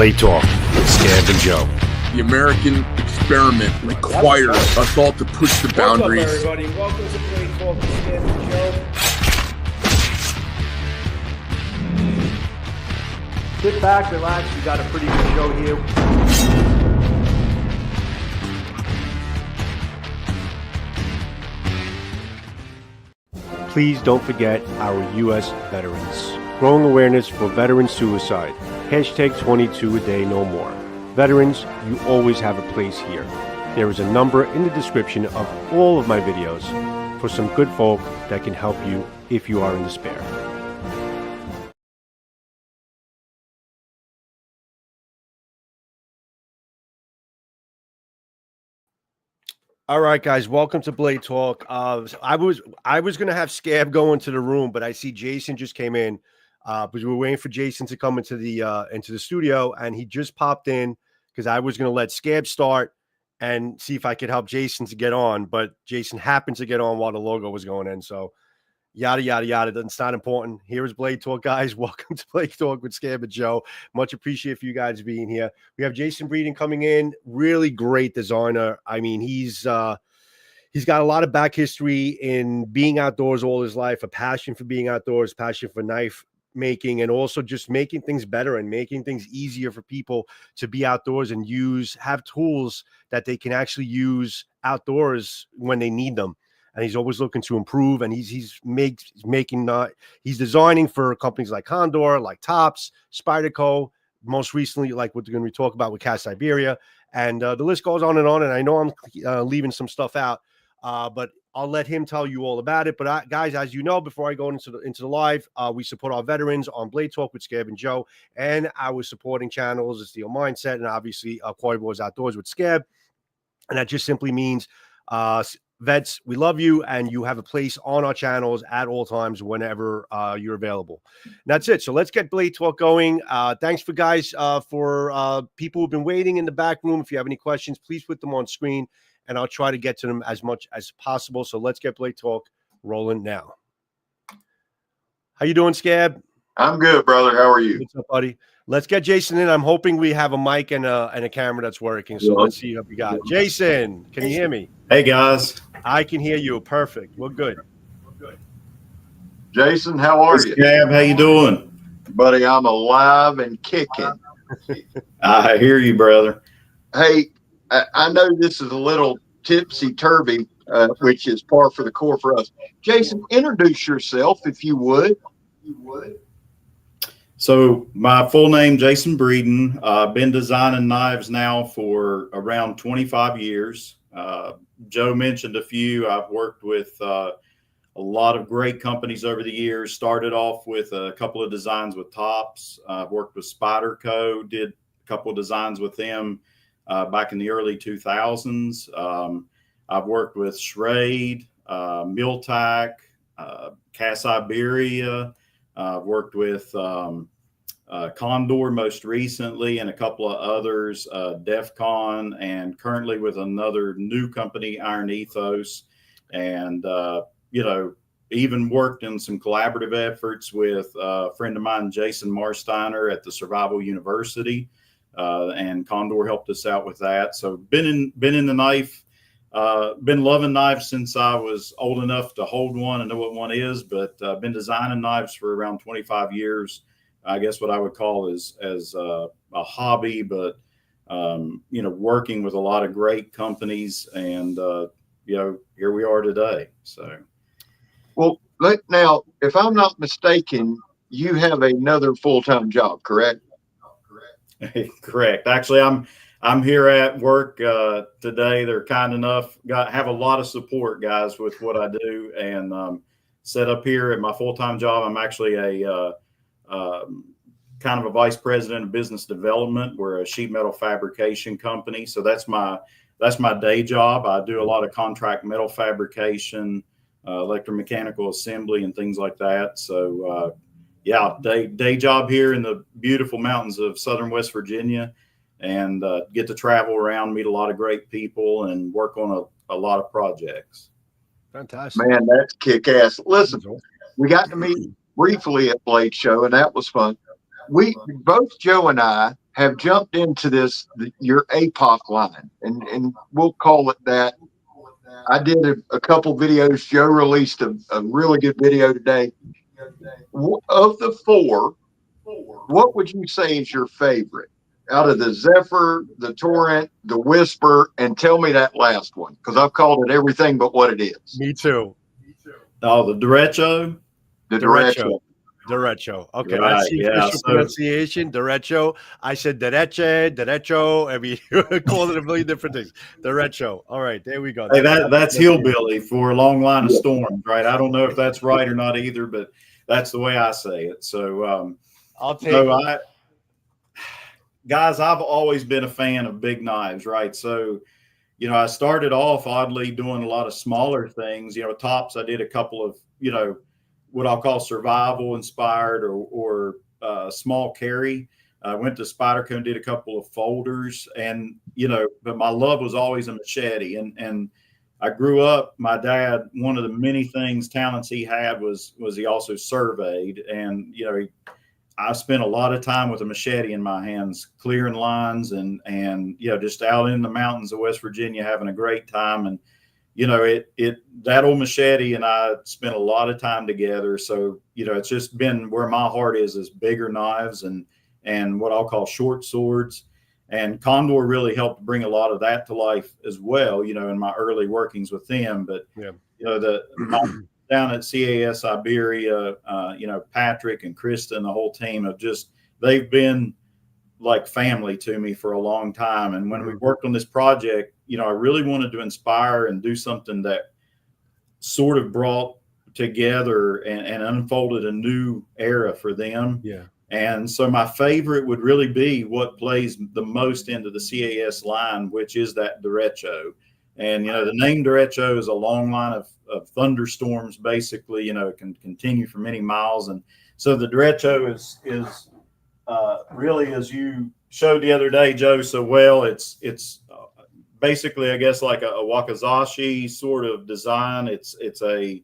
Blade Talk with Scab and Joe. The American experiment requires us all to push the boundaries. What's up, everybody? Welcome to Blade Talk with Scab and Joe. Sit back, relax. We got a pretty good show here. Please don't forget our U.S. veterans. Growing awareness for veteran suicide. Hashtag 22 a day no more. Veterans, you always have a place here. There is a number in the description of all of my videos for some good folk that can help you if you are in despair. All right, guys, welcome to Blade Talk. I was going to have Scab go into the room, but I see Jason just came in because we were waiting for Jason to come into the studio, and he just popped in because I was going to let Scab start and see if I could help Jason to get on, but Jason happened to get on while the logo was going in, so yada, yada, yada. It's not important. Here is Blade Talk, guys. Welcome to Blade Talk with Scab and Joe. Much appreciate for you guys being here. We have Jason Breeden coming in. Really great designer. I mean, he's got a lot of back history in being outdoors all his life, a passion for being outdoors, passion for knife making, and also just making things better and making things easier for people to be outdoors and have tools that they can actually use outdoors when they need them. And he's always looking to improve, and he's designing for companies like Condor, like Tops, Spyderco, most recently, like what we're going to talk about with Cat Siberia, and the list goes on. And I know I'm leaving some stuff out, but I'll let him tell you all about it. But guys, as you know, before I go into the live, we support our veterans on Blade Talk with Scab and Joe, and our supporting channels is Steel Mindset, and obviously Quarry Boys Outdoors with Scab, and that just simply means vets, we love you, and you have a place on our channels at all times whenever you're available. And that's it. So let's get Blade Talk going. Thanks for people who've been waiting in the back room. If you have any questions, please put them on screen, and I'll try to get to them as much as possible. So let's get Blade Talk rolling now. How you doing, Scab? I'm good, brother. How are you? What's up, buddy? Let's get Jason in. I'm hoping we have a mic and a camera that's working. So let's see what we got. Jason, can you hear me? Hey, guys. I can hear you. Perfect. We're good. Jason, how are you? Scab, how you doing? Buddy, I'm alive and kicking. I hear you, brother. Hey, I know this is a little tipsy-turvy, which is par for the course for us. Jason, introduce yourself, if you would. So my full name, Jason Breeden. I've been designing knives now for around 25 years. Joe mentioned a few. I've worked with a lot of great companies over the years. Started off with a couple of designs with Tops. I've worked with Spyderco, did a couple of designs with them back in the early 2000s. I've worked with Schrade, Miltac, Cat Siberia. I've worked with Condor most recently, and a couple of others, DEFCON, and currently with another new company, Iron Ethos. And, even worked in some collaborative efforts with a friend of mine, Jason Marsteiner at the Survival University, and Condor helped us out with that. So been in the knife, been loving knives since I was old enough to hold one and know what one is, but been designing knives for around 25 years. I guess what I would call as a hobby, but working with a lot of great companies, and here we are today. So, well, now, if I'm not mistaken, you have another full-time job, correct? Correct. Actually, I'm here at work today. They're kind enough, have a lot of support, guys, with what I do, and set up here at my full-time job. I'm actually a kind of a vice president of business development. We're a sheet metal fabrication company, so that's my day job. I do a lot of contract metal fabrication, electromechanical assembly, and things like that. So day job here in the beautiful mountains of southern West Virginia, and get to travel around, meet a lot of great people, and work on a lot of projects. Fantastic. Man, that's kick-ass. Listen, we got to meet briefly at Blade Show, and that was fun. Both Joe and I have jumped into your Apoc line, and we'll call it that. I did a couple videos. Joe released a really good video today. Of the four, what would you say is your favorite out of the Zephyr, the Torrent, the Whisper, and tell me that last one, because I've called it everything but what it is. Me too. Oh, the derecho. The Derecho. Derecho. Okay, Right, that's the yeah, official pronunciation. Derecho. I said derecho. I mean, you called it a million different things. Derecho. All right, there we go. Hey, that's hillbilly for a long line of storms, right? I don't know if that's right or not either, but that's the way I say it. So I'll take it. Guys, I've always been a fan of big knives, right? So, you know, I started off oddly doing a lot of smaller things. You know, tops, I did a couple of, you know, what I'll call survival inspired or small carry. I went to Spyderco and did a couple of folders, and, you know, but my love was always a machete. And I grew up, my dad, one of the many talents he had was he also surveyed. And, you know, I spent a lot of time with a machete in my hands, clearing lines and, you know, just out in the mountains of West Virginia, having a great time. And, you know, that old machete and I spent a lot of time together. So, you know, it's just been where my heart is bigger knives and what I'll call short swords. And Condor really helped bring a lot of that to life as well, you know, in my early workings with them. But, yeah, you know, down at CAS Iberia, you know, Patrick and Krista and the whole team they've been like family to me for a long time. And when we worked on this project, you know, I really wanted to inspire and do something that sort of brought together and unfolded a new era for them. Yeah. And so my favorite would really be what plays the most into the CAS line, which is that derecho. And, you know, the name derecho is a long line of thunderstorms, basically, you know, it can continue for many miles. And so the derecho is really, as you showed the other day, Joe, so well, it's basically, I guess, like a wakizashi sort of design. It's a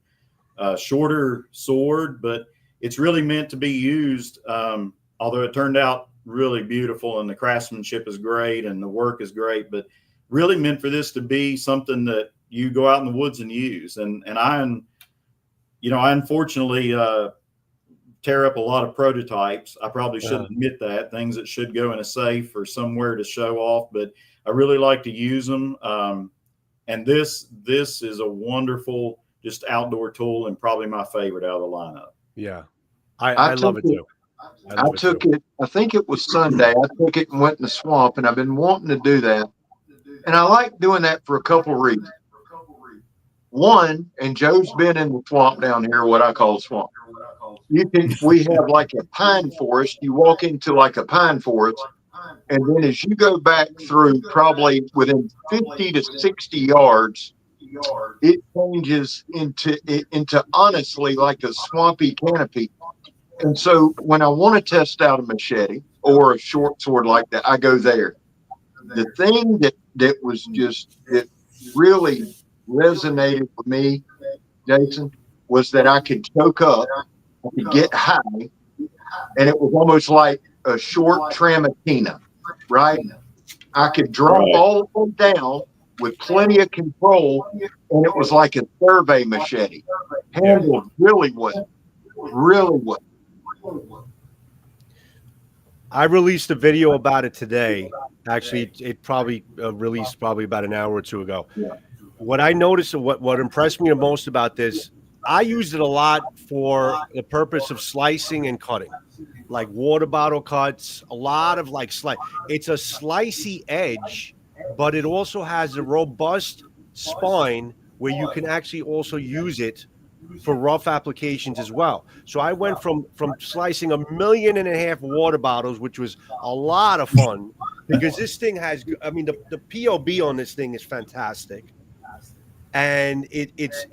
shorter sword, but it's really meant to be used, although it turned out really beautiful and the craftsmanship is great and the work is great, but really meant for this to be something that you go out in the woods and use. And I unfortunately tear up a lot of prototypes. I probably shouldn't admit that, things that should go in a safe or somewhere to show off, but I really like to use them. And this is a wonderful, just outdoor tool and probably my favorite out of the lineup. Yeah. I love it too. I took it, I think it was Sunday. I took it and went in the swamp, and I've been wanting to do that. And I like doing that for a couple of reasons. One, and Joe's been in the swamp down here, what I call swamp. We have like a pine forest. You walk into like a pine forest, and then as you go back through probably within 50 to 60 yards, it changes into honestly like a swampy canopy. And so when I want to test out a machete or a short sword like that, I go there. The thing that really resonated with me, Jason, was that I could choke up, I could get high, and it was almost like a short Tramontina, right? I could drop all the way down with plenty of control, and it was like a survey machete. Handled really well, really well. I released a video about it today. Actually, it probably released probably about an hour or two ago. What I noticed, what impressed me the most about this, I used it a lot for the purpose of slicing and cutting, like water bottle cuts, a lot of like slice. It's a slicey edge, but it also has a robust spine where you can actually also use it for rough applications as well. So I went from slicing 1.5 million water bottles, which was a lot of fun, because this thing has, I mean, the POB on this thing is fantastic. And it's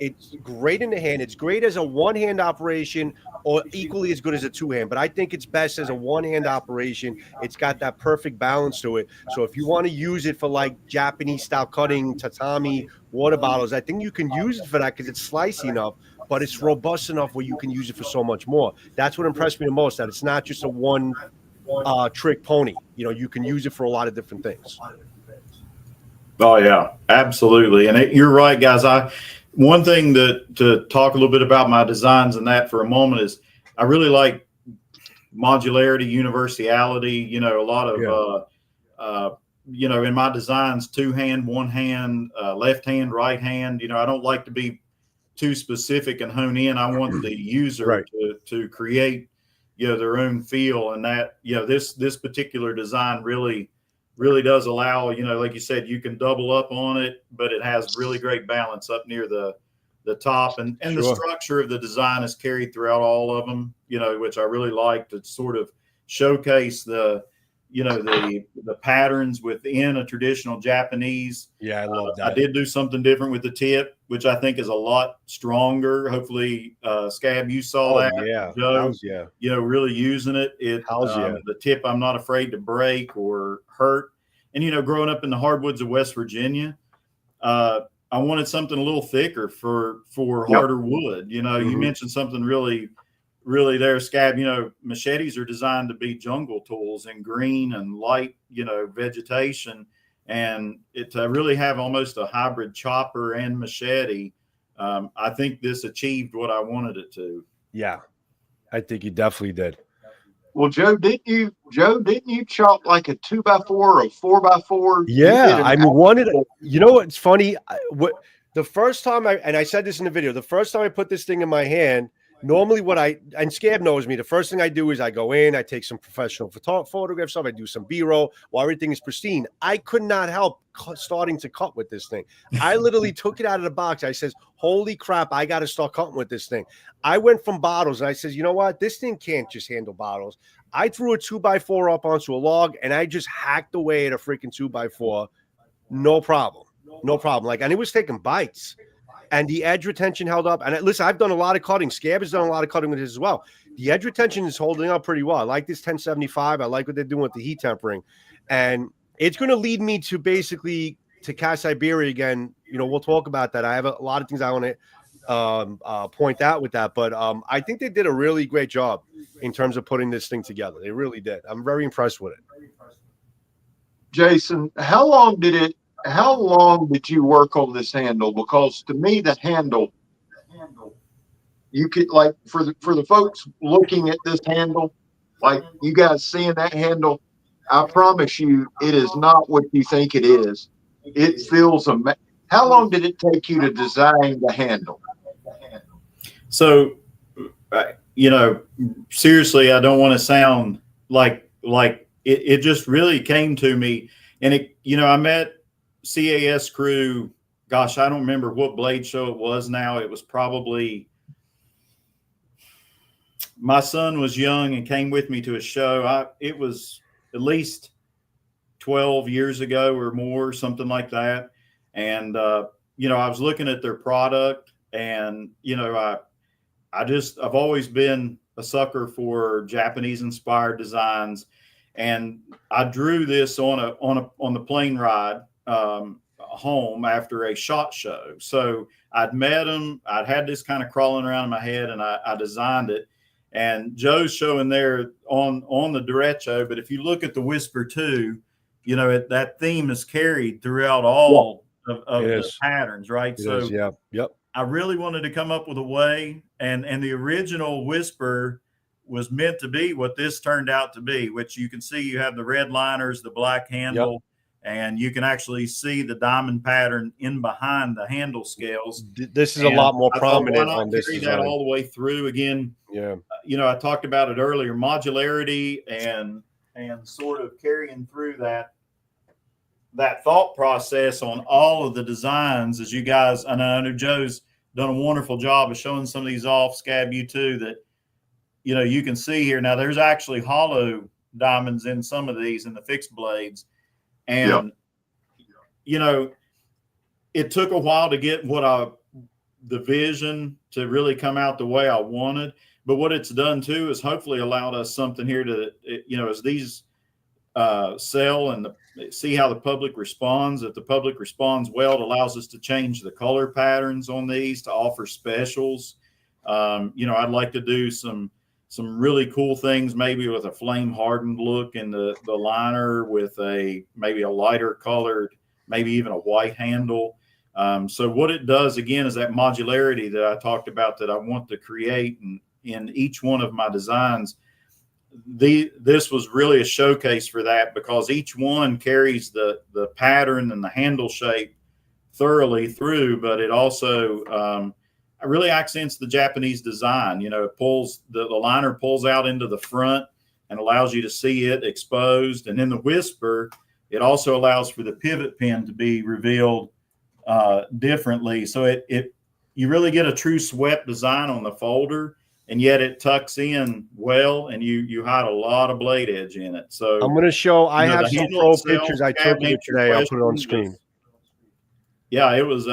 great in the hand. It's great as a one-hand operation, or equally as good as a two-hand. But I think it's best as a one-hand operation. It's got that perfect balance to it. So if you want to use it for like Japanese-style cutting, tatami, water bottles, I think you can use it for that because it's slicey enough, but it's robust enough where you can use it for so much more. That's what impressed me the most, that it's not just a one trick pony. You know, you can use it for a lot of different things. Oh yeah, absolutely. And you're right, guys. One thing to talk a little bit about my designs and that for a moment is I really like modularity, universality. You know, a lot of you know, in my designs, 2-hand, 1-hand, left hand, right hand. You know, I don't like to be too specific and hone in. I want the user to create, you know, their own feel, and that, you know, this particular design really does allow, you know, like you said, you can double up on it, but it has really great balance up near the top, and the structure of the design is carried throughout all of them, you know, which I really like to sort of showcase the, you know, the patterns within a traditional Japanese. Yeah, I love that. I did do something different with the tip, which I think is a lot stronger. Hopefully, Scab, you saw that. Yeah, Joe, you know, really using it. The tip I'm not afraid to break or hurt. And, you know, growing up in the hardwoods of West Virginia, I wanted something a little thicker for harder wood. You know, you mentioned something really there, Scab. You know, machetes are designed to be jungle tools in green and light, you know, vegetation, and to really have almost a hybrid chopper and machete. I think this achieved what I wanted it to. Yeah, I think you definitely did. Well, Joe, didn't you chop like a 2x4 or a 4x4? Yeah, I mean, you know what's funny? The first time I said this in the video, the first time I put this thing in my hand, normally and Scab knows me, the first thing I do is I go in, I take some professional photographs of, I do some B-roll while everything is pristine. I could not help starting to cut with this thing. I literally took it out of the box. I says, holy crap, I got to start cutting with this thing. I went from bottles and I says, you know what? This thing can't just handle bottles. I threw a 2x4 up onto a log and I just hacked away at a freaking 2x4. No problem. No problem. Like, and it was taking bites. And the edge retention held up. And listen, I've done a lot of cutting. Scab has done a lot of cutting with this as well. The edge retention is holding up pretty well. I like this 1075. I like what they're doing with the heat tempering. And it's going to lead me to basically to Cast Siberia again. You know, we'll talk about that. I have a lot of things I want to point out with that. But I think they did a really great job in terms of putting this thing together. They really did. I'm very impressed with it. Jason, how long did you work on this handle? Because to me, the handle, you could, like, for the folks looking at this handle, like you guys seeing that handle, I promise you, it is not what you think it is. It feels amazing. How long did it take you to design the handle? So, you know, seriously, I don't want to sound like it just really came to me, and it, you know, I met CAS crew, gosh, I don't remember what blade show it was now. It was probably, my son was young and came with me to a show. It was at least 12 years ago or more, something like that. And, you know, I was looking at their product, and, you know, I've always been a sucker for Japanese inspired designs. And I drew this on the plane ride home after a SHOT Show. So I'd met him, I'd had this kind of crawling around in my head, and I designed it. And Joe's showing there on the derecho, but if you look at the Whisper 2, you know, that theme is carried throughout all of the patterns, right? I really wanted to come up with a way, and the original Whisper was meant to be what this turned out to be, which you can see you have the red liners, the black handle, and you can actually see the diamond pattern in behind the handle scales. This is a lot more prominent on this carry design. that all the way through again. Yeah. You know, I talked about it earlier, modularity and sort of carrying through that thought process on all of the designs, as you guys, and I know Joe's done a wonderful job of showing some of these off, Scab, you too, that, you know, you can see here. Now there's actually hollow diamonds in some of these in the fixed blades. And, you know, it took a while to get the vision to really come out the way I wanted. But what it's done too is hopefully allowed us something here to, you know, as these sell and see how the public responds. If the public responds well, it allows us to change the color patterns on these to offer specials. You know, I'd like to do some some really cool things, maybe with a flame hardened look in the liner, with maybe a lighter colored, maybe even a white handle. So what it does again is that modularity that I talked about that I want to create in each one of my designs. This was really a showcase for that, because each one carries the pattern and the handle shape thoroughly through, but it also really accents the Japanese design. You know, it pulls the liner pulls out into the front and allows you to see it exposed. And in the Whisper, it also allows for the pivot pin to be revealed differently. So you really get a true swept design on the folder, and yet it tucks in well, and you hide a lot of blade edge in it. So I'm going to show. I have some handle pro itself, pictures I took of it today. I'll put it on screen. Yeah, it was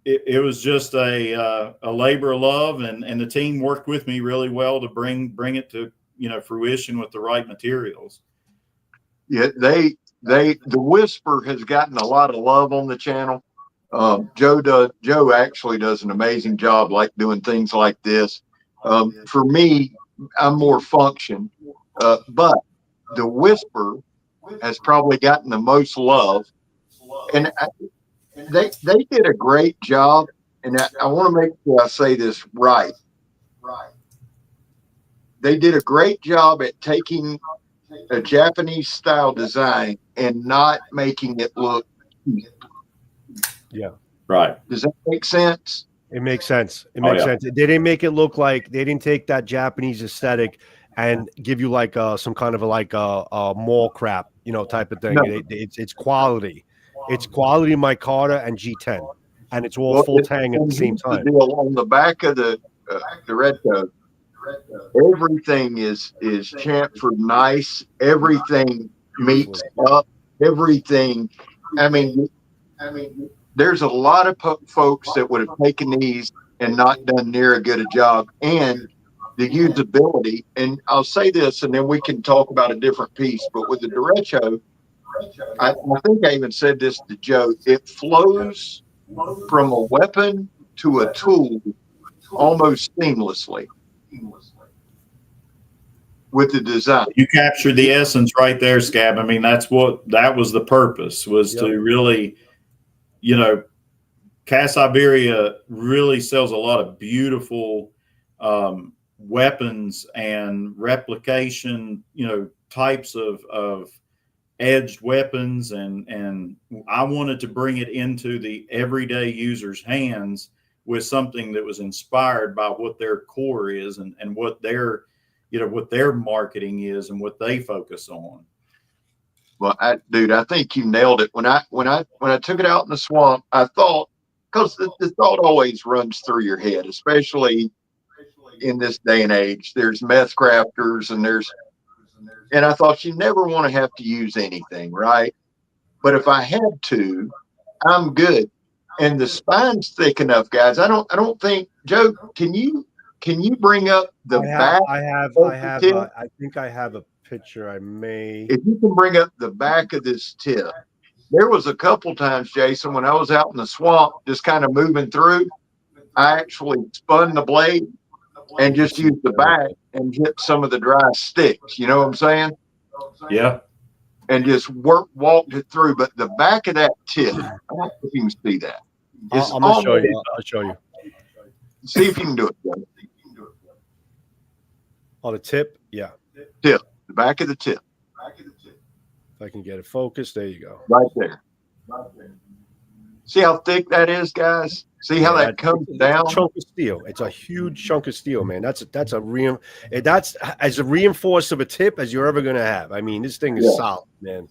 it was just a labor of love, and the team worked with me really well to bring it to fruition with the right materials. Yeah, the Whisper has gotten a lot of love on the channel. Joe actually does an amazing job, like doing things like this. For me, I'm more function, but the Whisper has probably gotten the most love, and they did a great job. And I want to make sure I say this right. They did a great job at taking a Japanese style design and not making it look cheap. Yeah. Right. Does that make sense? It makes sense. It makes sense. They didn't make it look like, they didn't take that Japanese aesthetic and give you like some kind of a mall crap, type of thing. No. It's quality. It's quality micarta and G10, and it's all full tang at the same time. The deal on the back of the red coat, everything is chamfered nice. Everything meets up. Everything. I mean, there's a lot of folks that would have taken these and not done near a good a job. And the usability, and I'll say this, and then we can talk about a different piece. But with the derecho, I think I even said this to Joe. It flows from a weapon to a tool almost seamlessly with the design. You captured the essence right there, Scab. I mean, that was the purpose, was to really, Casa Iberia really sells a lot of beautiful weapons and replication, types of edged weapons, and I wanted to bring it into the everyday user's hands with something that was inspired by what their core is and what their what their marketing is and what they focus on. Well, dude, I think you nailed it. When I took it out in the swamp, I thought, because the thought always runs through your head, especially in this day and age. There's meth crafters, and I thought you never want to have to use anything, right? But if I had to, I'm good. And the spine's thick enough, guys. I don't think, Joe, can you bring up the back? I think I have a picture. I may. If you can bring up the back of this tip. There was a couple times, Jason, when I was out in the swamp, just kind of moving through, I actually spun the blade and just used the back and hit some of the dry sticks. You know what I'm saying? Yeah. And just walked it through. But the back of that tip, I don't know if you can see that. I'm going to show you. I'll show you. See if you can do it, Joe. Oh, the tip? Yeah. Tip. The back of the tip. If I can get it focused, there you go. Right there. See how thick that is, guys? See how that comes down? It's a chunk of steel. It's a huge chunk of steel, man. That's as reinforced of a tip as you're ever going to have. I mean, this thing is solid, man.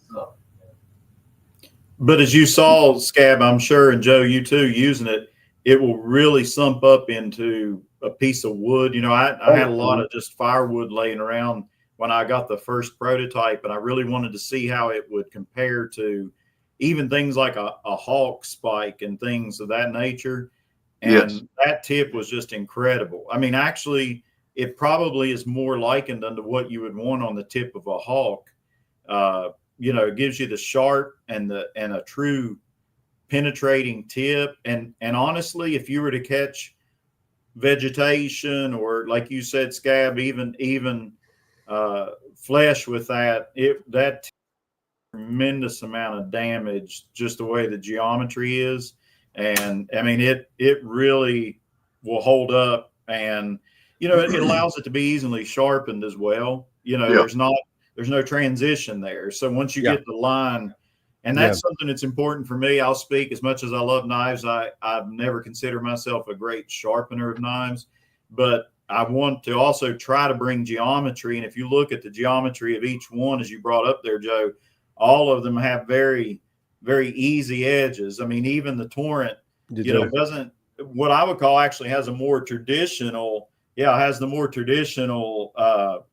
But as you saw, Scab, I'm sure, and Joe, you too, using it, it will really sump up into a piece of wood. I had a lot of just firewood laying around when I got the first prototype, and I really wanted to see how it would compare to even things like a hawk spike and things of that nature. And that tip was just incredible. I mean, actually, it probably is more likened unto what you would want on the tip of a hawk. It gives you the sharp and a true penetrating tip. And honestly, if you were to catch vegetation, or like you said, Scab, even flesh with that tremendous amount of damage, just the way the geometry is. And I mean, it really will hold up, and it allows it to be easily sharpened as well. There's no transition there. So once you get the line, and that's something that's important for me. I'll speak, as much as I love knives, I've never considered myself a great sharpener of knives, but I want to also try to bring geometry. And if you look at the geometry of each one, as you brought up there, Joe, all of them have very, very easy edges. I mean, even the Torrent, doesn't, what I would call, actually has a more traditional, has the more traditional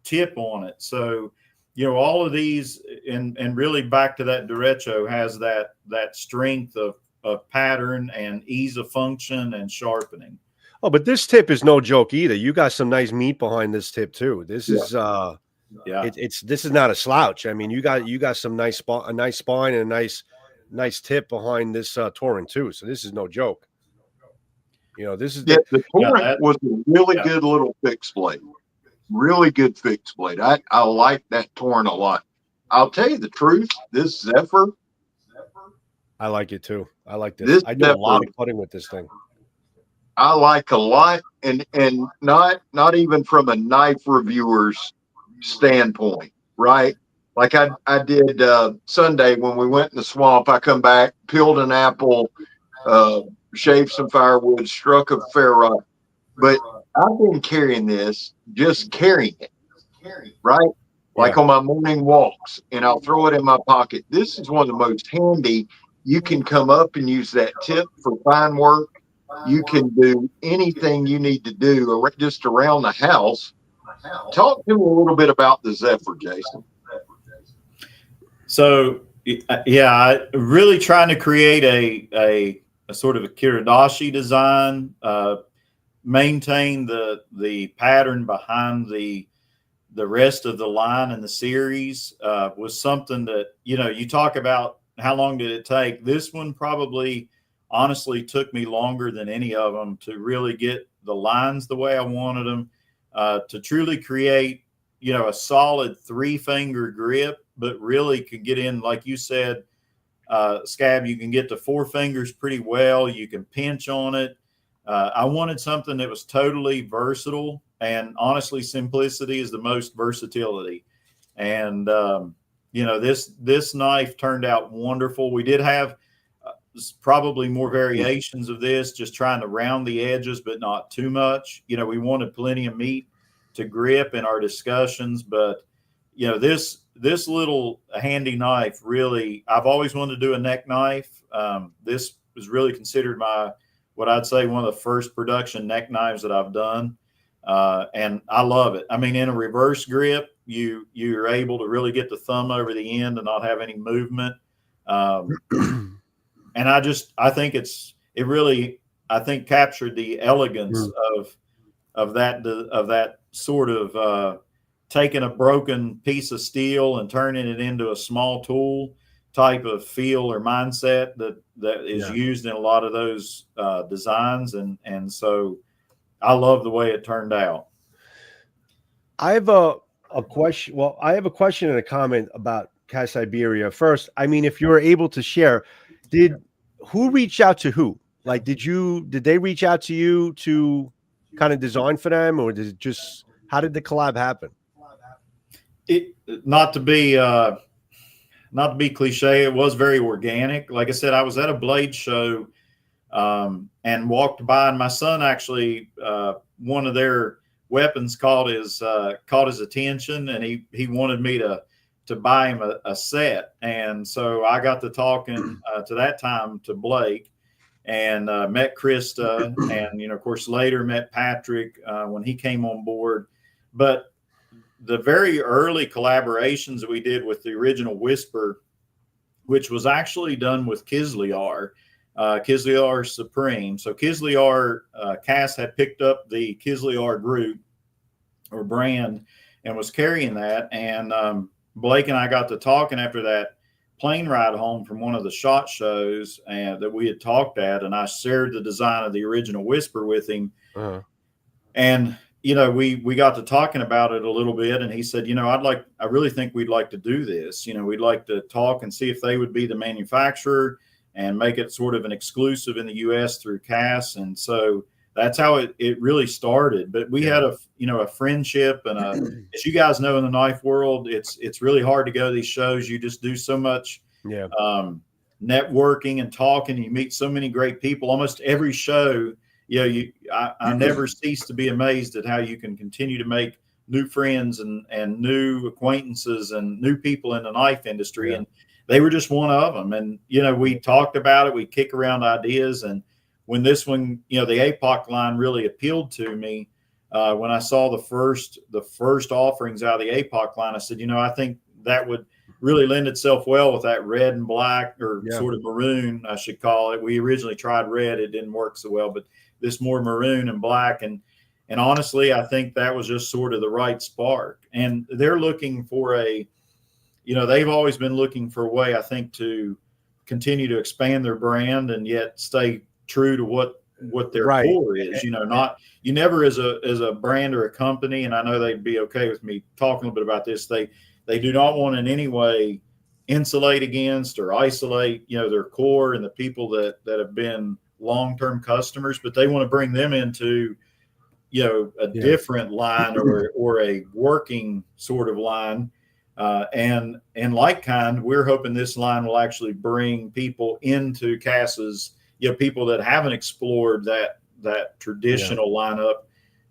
tip on it. So, all of these, and really back to that derecho, has that strength of pattern and ease of function and sharpening. Oh, but this tip is no joke either. You got some nice meat behind this tip too. This is this is not a slouch. I mean, you got some a nice spine and a nice tip behind this Torrent too. So this is no joke. This is the Torrent was a really good little fixed blade. Really good fixed blade. I like that Torrent a lot. I'll tell you the truth. This Zephyr, I like it too. I like this. I do a lot of cutting with this thing. I like a lot, and not even from a knife reviewer's standpoint, right? Like I did Sunday when we went in the swamp. I come back, peeled an apple, shaved some firewood, struck a ferrite. But I've been carrying this, just carrying it, right? Like on my morning walks, and I'll throw it in my pocket. This is one of the most handy. You can come up and use that tip for fine work. You can do anything you need to do just around the house. Talk to me a little bit about the Zephyr, Jason. So, really trying to create a sort of a Kiridashi design, maintain the pattern behind the rest of the line in the series, was something that, you talk about how long did it take. This one probably honestly took me longer than any of them to really get the lines the way I wanted them, to truly create, a solid 3-finger grip, but really could get in, like you said, Scab, you can get to 4 fingers pretty well. You can pinch on it. I wanted something that was totally versatile, and honestly, simplicity is the most versatility. And, this knife turned out wonderful. We did have probably more variations of this, just trying to round the edges, but not too much. We wanted plenty of meat to grip in our discussions, but this little handy knife, really, I've always wanted to do a neck knife. This was really considered what I'd say one of the first production neck knives that I've done. And I love it. I mean, in a reverse grip, you're able to really get the thumb over the end and not have any movement. And I think it really captured the elegance of that sort of taking a broken piece of steel and turning it into a small tool type of feel or mindset that is used in a lot of those designs. And so I love the way it turned out. I have a question. Well, I have a question and a comment about Cat Siberia. First, I mean, if you're able to share, who reached out to who? Like, did they reach out to you to kind of design for them, or how did the collab happen? Not to be cliche, it was very organic. Like I said, I was at a blade show and walked by, and my son actually, one of their weapons caught his attention, and he wanted me to buy him a set. And so I got to talking to that time to Blake, and met Krista, and of course later met Patrick when he came on board. But the very early collaborations that we did with the original Whisper, which was actually done with Kislyar Supreme. So Kislyar, Cass had picked up the Kislyar group or brand and was carrying that. And Blake and I got to talking after that plane ride home from one of the SHOT shows and that we had talked at, and I shared the design of the original Whisper with him. And, you know, we got to talking about it a little bit, and he said, you know, I really think we'd like to do this. You know, we'd like to talk and see if they would be the manufacturer and make it sort of an exclusive in the US through CAS. And so that's how it really started. But we had a friendship, and as you guys know, in the knife world, it's really hard to go to these shows. You just do so much networking and talking, and you meet so many great people. Almost every show, I never cease to be amazed at how you can continue to make new friends and new acquaintances and new people in the knife industry. And they were just one of them. And, you know, we talked about it, we kick around ideas. And when this one, you know, the Apoc line really appealed to me, when I saw the first offerings out of the Apoc line, I said, you know, I think that would really lend itself well with that red and black, or sort of maroon, I should call it. We originally tried red. It didn't work so well, but this more maroon and black. And honestly, I think that was just sort of the right spark. And they're looking for they've always been looking for a way, I think, to continue to expand their brand and yet stay true to what their core is. You know, you never as a brand or a company, and I know they'd be okay with me talking a little bit about this, they do not want in any way insulate against or isolate, you know, their core and the people that have been long-term customers, but they want to bring them into, you know, a different line or a working sort of line. And like kind, we're hoping this line will actually bring people into CAS's, you know, people that haven't explored that traditional lineup,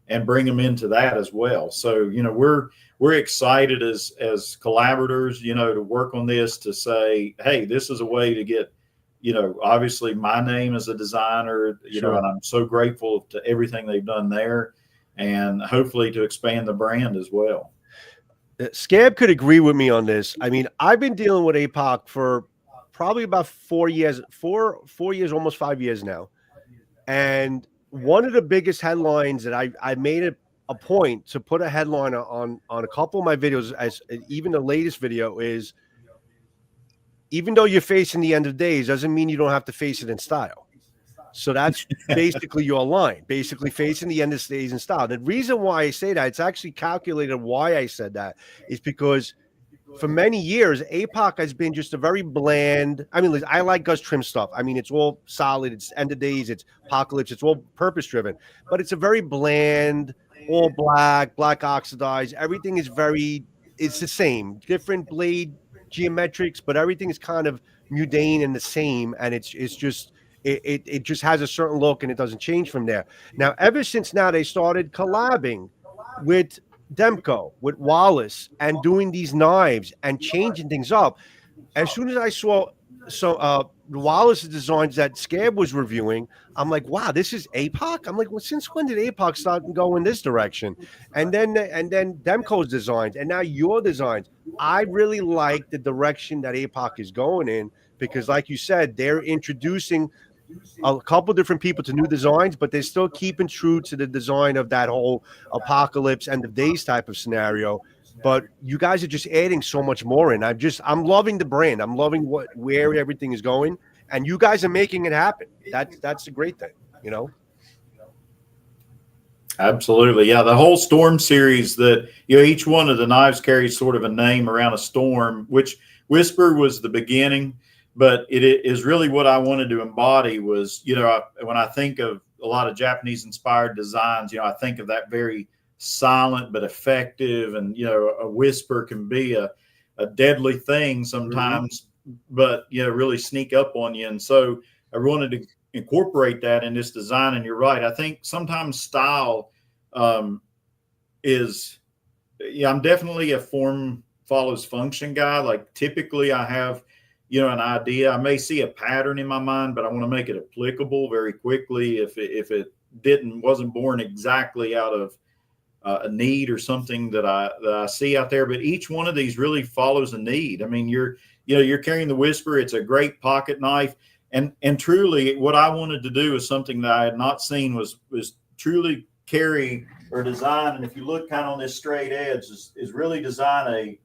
and bring them into that as well. So, you know, we're excited as collaborators, you know, to work on this, to say, hey, this is a way to get, you know, obviously my name as a designer, you know, and I'm so grateful to everything they've done there, and hopefully to expand the brand as well. Scab could agree with me on this. I mean, I've been dealing with Apoc for probably about 4 years, almost 5 years now. And one of the biggest headlines that I made it a point to put a headline on a couple of my videos, as even the latest video, is even though you're facing the end of days doesn't mean you don't have to face it in style. So that's basically your line, basically facing the end of days in style. The reason why I say that, it's actually calculated why I said that, is because for many years, Apoc has been just a very bland. I mean, I like Gus trim stuff. I mean, it's all solid. It's end of days. It's apocalypse. It's all purpose driven, but it's a very bland, all black oxidized. Everything is it's the same, different blade geometrics, but everything is kind of mundane and the same. And it just has a certain look, and it doesn't change from there. Now, ever since now, they started collabing with Demco, with Wallace, and doing these knives and changing things up. As soon as I saw Wallace's designs that Scab was reviewing, I'm like, wow, this is Apoc. I'm like, well, since when did Apoc start to go in this direction? And then Demco's designs, and now your designs. I really like the direction that Apoc is going in, because, like you said, they're introducing a couple different people to new designs, but they're still keeping true to the design of that whole apocalypse, end of days type of scenario. But you guys are just adding so much more in. I'm loving the brand. I'm loving where everything is going, and you guys are making it happen. That's a great thing, you know. Absolutely. Yeah. The whole Storm series, that, you know, each one of the knives carries sort of a name around a storm, which Whisper was the beginning. But it is really what I wanted to embody was, you know, when I think of a lot of Japanese inspired designs, you know, I think of that very silent but effective. And, you know, a whisper can be a deadly thing sometimes, but, you know, really sneak up on you. And so I wanted to incorporate that in this design. And you're right. I think sometimes style is, I'm definitely a form follows function guy. Like, typically I have, you know, an idea. I may see a pattern in my mind, but I want to make it applicable very quickly. If it wasn't born exactly out of a need or something that I see out there, but each one of these really follows a need. I mean, you're carrying the Whisper. It's a great pocket knife, and truly, what I wanted to do is something that I had not seen was truly carry or design. And if you look kind of on this straight edge, is really design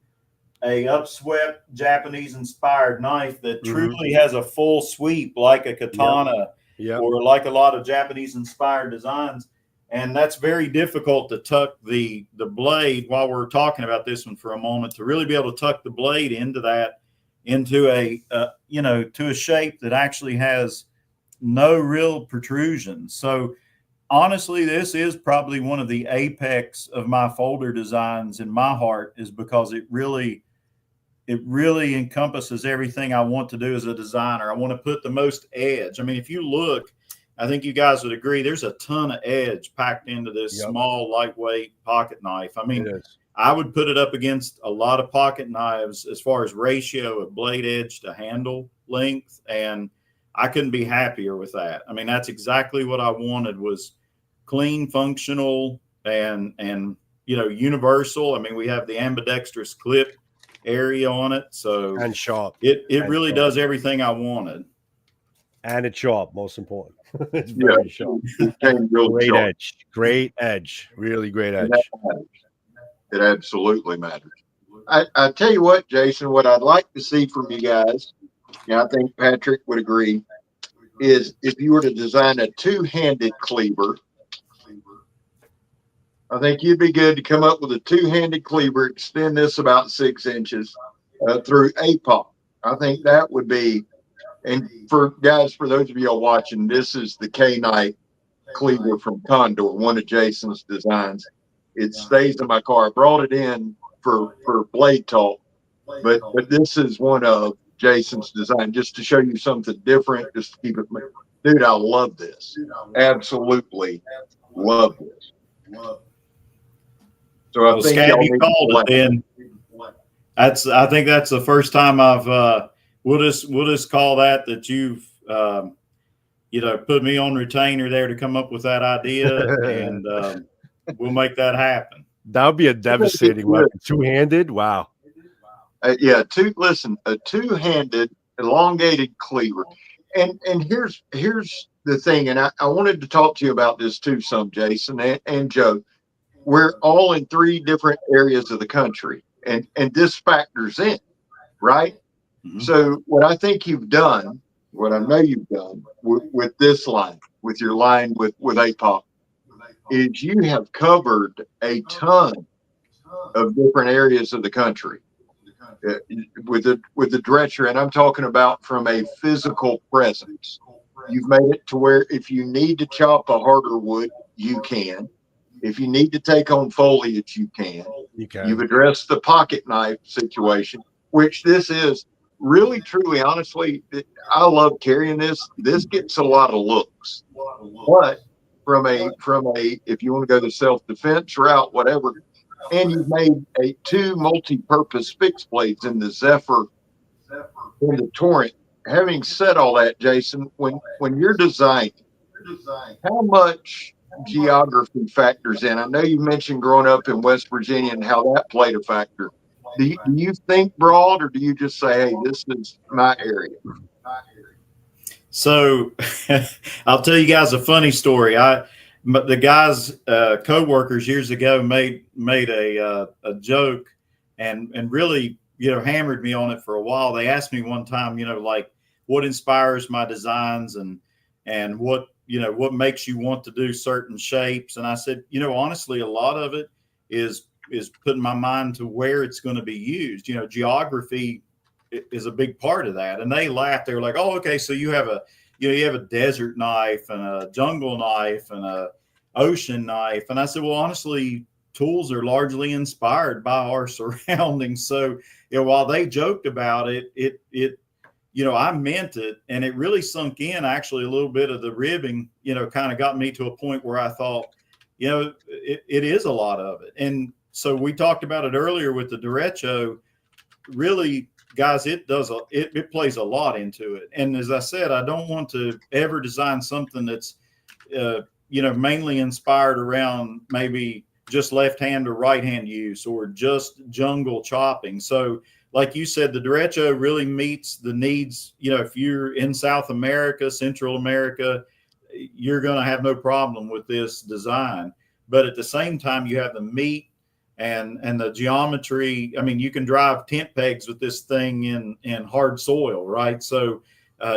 a upswept Japanese inspired knife that Mhm. truly has a full sweep like a katana Yeah. or like a lot of Japanese inspired designs. And that's very difficult to tuck the blade, while we're talking about this one for a moment, to really be able to tuck the blade into a to a shape that actually has no real protrusion. So honestly, this is probably one of the apex of my folder designs in my heart, is because it really encompasses everything I want to do as a designer. I want to put the most edge. I mean, if you look, I think you guys would agree, there's a ton of edge packed into this Yep. small, lightweight pocket knife. I mean, It is. I would put it up against a lot of pocket knives as far as ratio of blade edge to handle length, and I couldn't be happier with that. I mean, that's exactly what I wanted, was clean, functional, and universal. I mean, we have the ambidextrous clip area on it, so And sharp. it and really sharp. does everything I wanted. And it's sharp, most important. It's Yeah, very sharp. it came real Great sharp. edge. Great edge. Really great And edge. that matters. It absolutely matters. I tell you what, Jason, what I'd like to see from you guys, and I think Patrick would agree, is if you were to design a two-handed cleaver, I think you'd be good to come up with a two-handed cleaver, extend this about 6 inches through Apoc. I think that would be, and for guys, for those of you all watching, this is the K-Knight cleaver from Condor, one of Jason's designs. It stays in my car. I brought it in for Blade Talk, but this is one of Jason's design, just to show you something different, just to keep it. Dude, I love this. Absolutely love this. So I Well, think Scab, y'all you need called to it then. I think that's the first time we'll just call that you've put me on retainer there to come up with that idea, and we'll make that happen. That would be a devastating weapon. Two-handed. Wow. Yeah, a two-handed elongated cleaver. And here's the thing, and I wanted to talk to you about this too some, Jason and Joe. We're all in 3 different areas of the country, and this factors in, right? Mhm. So what I think you've done, what I know you've done with this line, with your line with Apoc, is you have covered a ton of different areas of the country with the dresser, and I'm talking about from a physical presence. You've made it to where if you need to chop a harder wood, you can. If you need to take on foliage, you can. You can. You've addressed the pocket knife situation, which this is really, truly, honestly, I love carrying this. This gets a lot of looks, but from a, if you want to go the self-defense route, whatever, and you've made 2 multi-purpose fixed blades in the Zephyr and the Torrent. Having said all that, Jason, when you're designing, how much geography factors in? I know you mentioned growing up in West Virginia and how that played a factor. Do you think broad, or do you just say, hey, this is my area? So I'll tell you guys a funny story. The guys, co-workers years ago made a joke and really, hammered me on it for a while. They asked me one time, like, what inspires my designs and what makes you want to do certain shapes. And I said, honestly, a lot of it is putting my mind to where it's going to be used. Geography is a big part of that. And they laughed. They were like, oh, okay, so you have a desert knife and a jungle knife and a ocean knife. And I said, well, honestly, tools are largely inspired by our surroundings. So, while they joked about it, I meant it, and it really sunk in. Actually, a little bit of the ribbing, kind of got me to a point where I thought, it is a lot of it. And so we talked about it earlier with the derecho. Really, guys, it plays a lot into it. And as I said, I don't want to ever design something that's, mainly inspired around maybe just left hand or right hand use or just jungle chopping. So like you said, the derecho really meets the needs. If you're in South America, Central America, you're going to have no problem with this design. But at the same time, you have the meat and the geometry. I mean, you can drive tent pegs with this thing in hard soil, right? So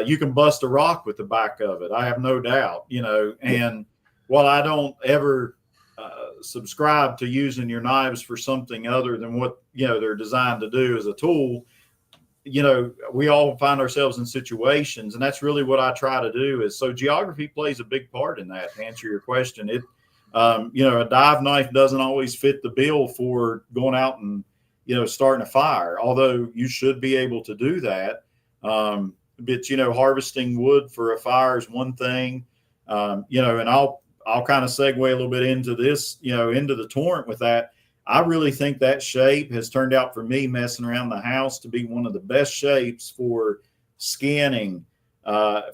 you can bust a rock with the back of it. I have no doubt, you know. And while I don't ever subscribe to using your knives for something other than what, you know, they're designed to do as a tool, you know, we all find ourselves in situations, and that's really what I try to do. Is so geography plays a big part in that. To answer your question, it you know, a dive knife doesn't always fit the bill for going out and, you know, starting a fire, although you should be able to do that. But, you know, harvesting wood for a fire is one thing, you know, and I'll kind of segue a little bit into this, you know, into the torrent with that. I really think that shape has turned out for me messing around the house to be one of the best shapes for skinning,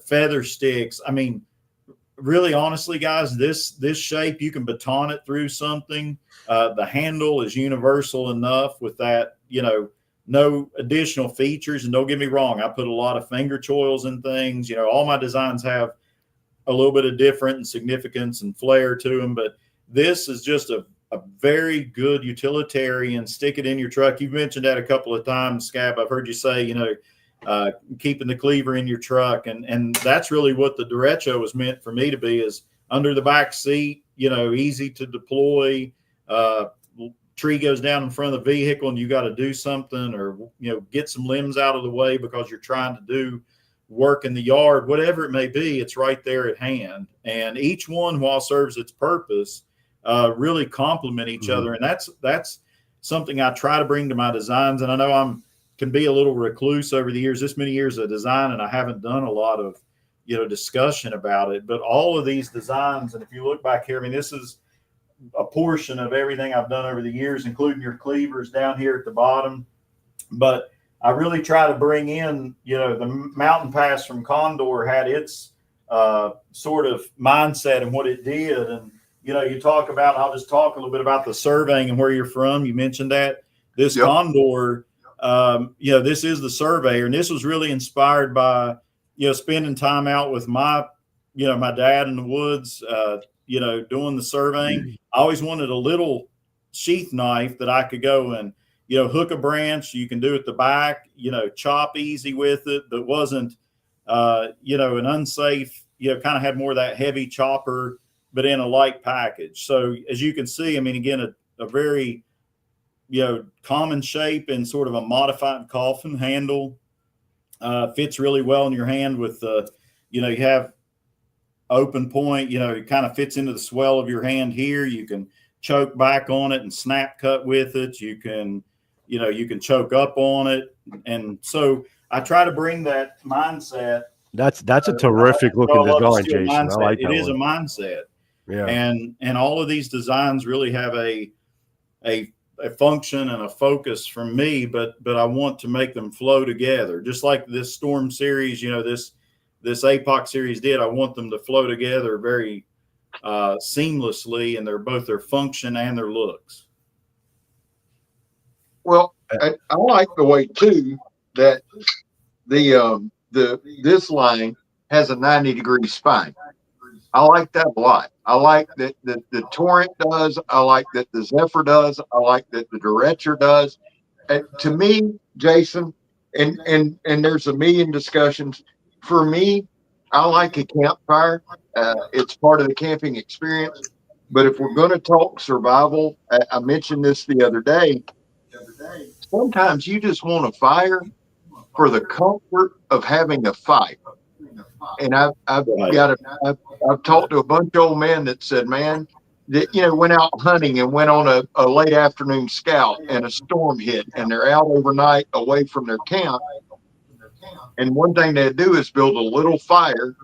feather sticks. I mean, really, honestly, guys, this shape, you can baton it through something. The handle is universal enough with that, you know, no additional features. And don't get me wrong, I put a lot of finger choils and things. You know, all my designs have a little bit of different and significance and flair to them, but this is just a very good utilitarian. Stick it in your truck. You've mentioned that a couple of times, Scab. I've heard you say, you know, keeping the cleaver in your truck, and that's really what the derecho was meant for me to be, is under the back seat, you know, easy to deploy. Tree goes down in front of the vehicle and you got to do something, or, you know, get some limbs out of the way because you're trying to do work in the yard, whatever it may be, it's right there at hand. And each one, while serves its purpose, really complement each other. And that's something I try to bring to my designs. And I know can be a little recluse over the years, this many years of design, and I haven't done a lot of, you know, discussion about it. But all of these designs, and if you look back here, I mean, this is a portion of everything I've done over the years, including your cleavers down here at the bottom. But I really try to bring in, you know, the mountain pass from Condor had its sort of mindset and what it did. And, you know, you talk about, I'll just talk a little bit about the surveying and where you're from. You mentioned that this Condor, you know, this is the surveyor, and this was really inspired by, you know, spending time out with my dad in the woods, you know, doing the surveying. I always wanted a little sheath knife that I could go and, you know, hook a branch. You can do it the back, you know, chop easy with it, but wasn't, you know, an unsafe, you know, kind of had more of that heavy chopper, but in a light package. So as you can see, I mean, again, a very, you know, common shape and sort of a modified coffin handle, fits really well in your hand with the, you know, you have open point, you know, it kind of fits into the swell of your hand here. You can choke back on it and snap cut with it. You can, you know, you can choke up on it. And so I try to bring that mindset. That's a terrific looking design, Jason. Mindset. I like that. It is one. a mindset. Yeah. And all of these designs really have a function and a focus from me, but I want to make them flow together. Just like this Storm series, you know, this Apoc series did. I want them to flow together very seamlessly, and they're both their function and their looks. Well, I like the way too that this line has a 90-degree spine. I like that a lot. I like that the Torrent does. I like that the Zephyr does. I like that the Derecho does. To me, Jason, and there's a million discussions. For me, I like a campfire. It's part of the camping experience. But if we're going to talk survival, I mentioned this the other day. Sometimes you just want a fire for the comfort of having a fire. And I've talked to a bunch of old men that said, man, that, you know, went out hunting and went on a late afternoon scout and a storm hit and they're out overnight away from their camp. And one thing they do is build a little fire,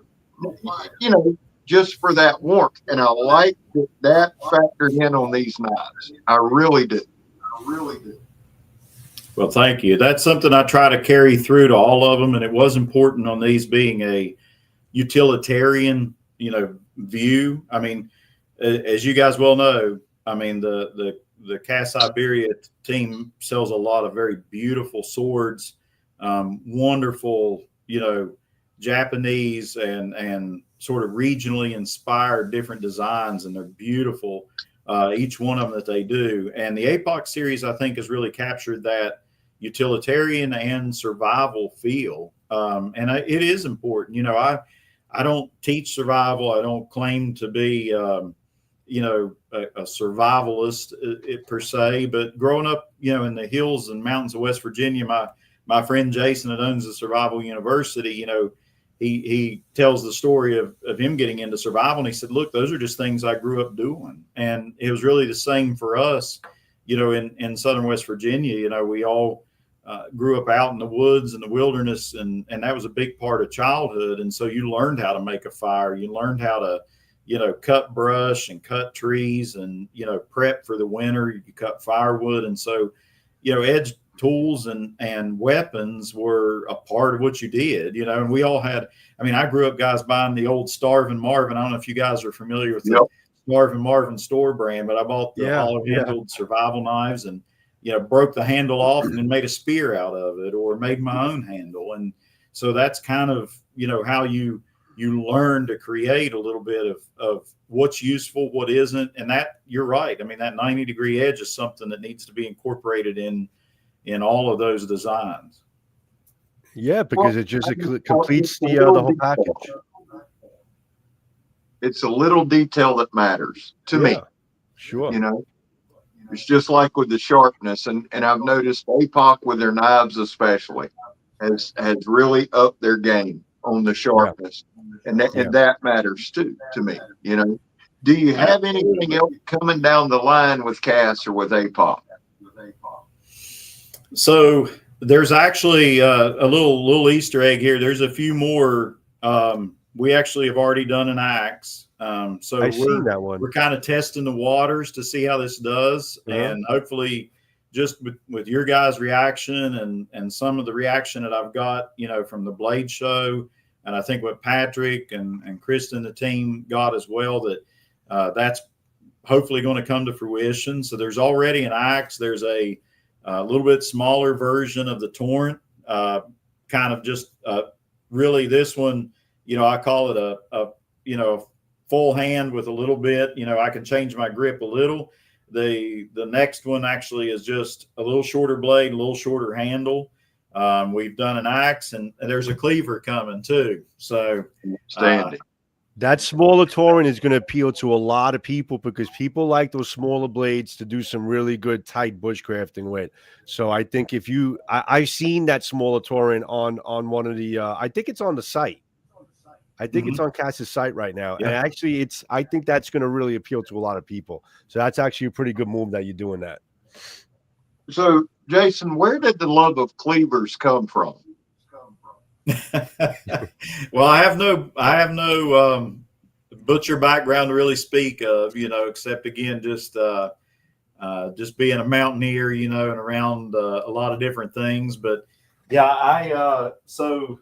you know, just for that warmth. And I like that factored in on these knives. I really do. Well, thank you. That's something I try to carry through to all of them. And it was important on these being a utilitarian, you know, view. I mean, as you guys well know, I mean, the Cast Siberia team sells a lot of very beautiful swords, wonderful, you know, Japanese and sort of regionally inspired different designs, and they're beautiful. each one of them that they do. And the Apoc series, I think, has really captured that utilitarian and survival feel. And it is important. You know, I don't teach survival. I don't claim to be, you know, a survivalist per se, but growing up, you know, in the hills and mountains of West Virginia, my friend Jason, that owns the Survival University, you know, he tells the story of him getting into survival. And he said, look, those are just things I grew up doing. And it was really the same for us, you know, in Southern West Virginia. You know, we all grew up out in the woods and the wilderness, and that was a big part of childhood. And so you learned how to make a fire. You learned how to, you know, cut brush and cut trees and, you know, prep for the winter. You cut firewood. And so, you know, edge tools and weapons were a part of what you did, you know, and we all had, I mean, I grew up, guys, buying the old Starvin' Marvin. I don't know if you guys are familiar with the Starvin' Marvin store brand, but I bought the hollow handled survival knives and, you know, broke the handle off and then made a spear out of it, or made my own handle. And so that's kind of, you know, how you learn to create a little bit of what's useful, what isn't. And that, you're right. I mean, that 90-degree edge is something that needs to be incorporated in all of those designs. Yeah, because it just completes the whole package. It's a little detail that matters to me. Sure. You know, it's just like with the sharpness, and I've noticed Apoc with their knives especially has really upped their game on the sharpness, and that matters too to me. You know, do you have anything else coming down the line with Cass or with Apoc? So there's actually a little Easter egg here. There's a few more. We actually have already done an axe. So I've seen that one. We're kind of testing the waters to see how this does. And hopefully just with your guys' reaction and some of the reaction that I've got, you know, from the Blade Show, and I think what Patrick and Kristen and the team got as well, that that's hopefully going to come to fruition. So there's already an axe. There's a little bit smaller version of the Torrent, kind of just really this one, you know, I call it a you know, full hand with a little bit, you know, I can change my grip a little. The next one actually is just a little shorter blade, a little shorter handle. We've done an axe, and there's a cleaver coming too. So that smaller Torrent is going to appeal to a lot of people, because people like those smaller blades to do some really good tight bushcrafting with. So I think if you, I've seen that smaller Torrent on one of the, I think it's on the site. I think it's on Cass's site right now. And actually I think that's going to really appeal to a lot of people. So that's actually a pretty good move that you're doing that. So Jason, where did the love of cleavers come from? Well, I have no butcher background to really speak of, you know, except again, just being a mountaineer, you know, and around a lot of different things. But yeah, so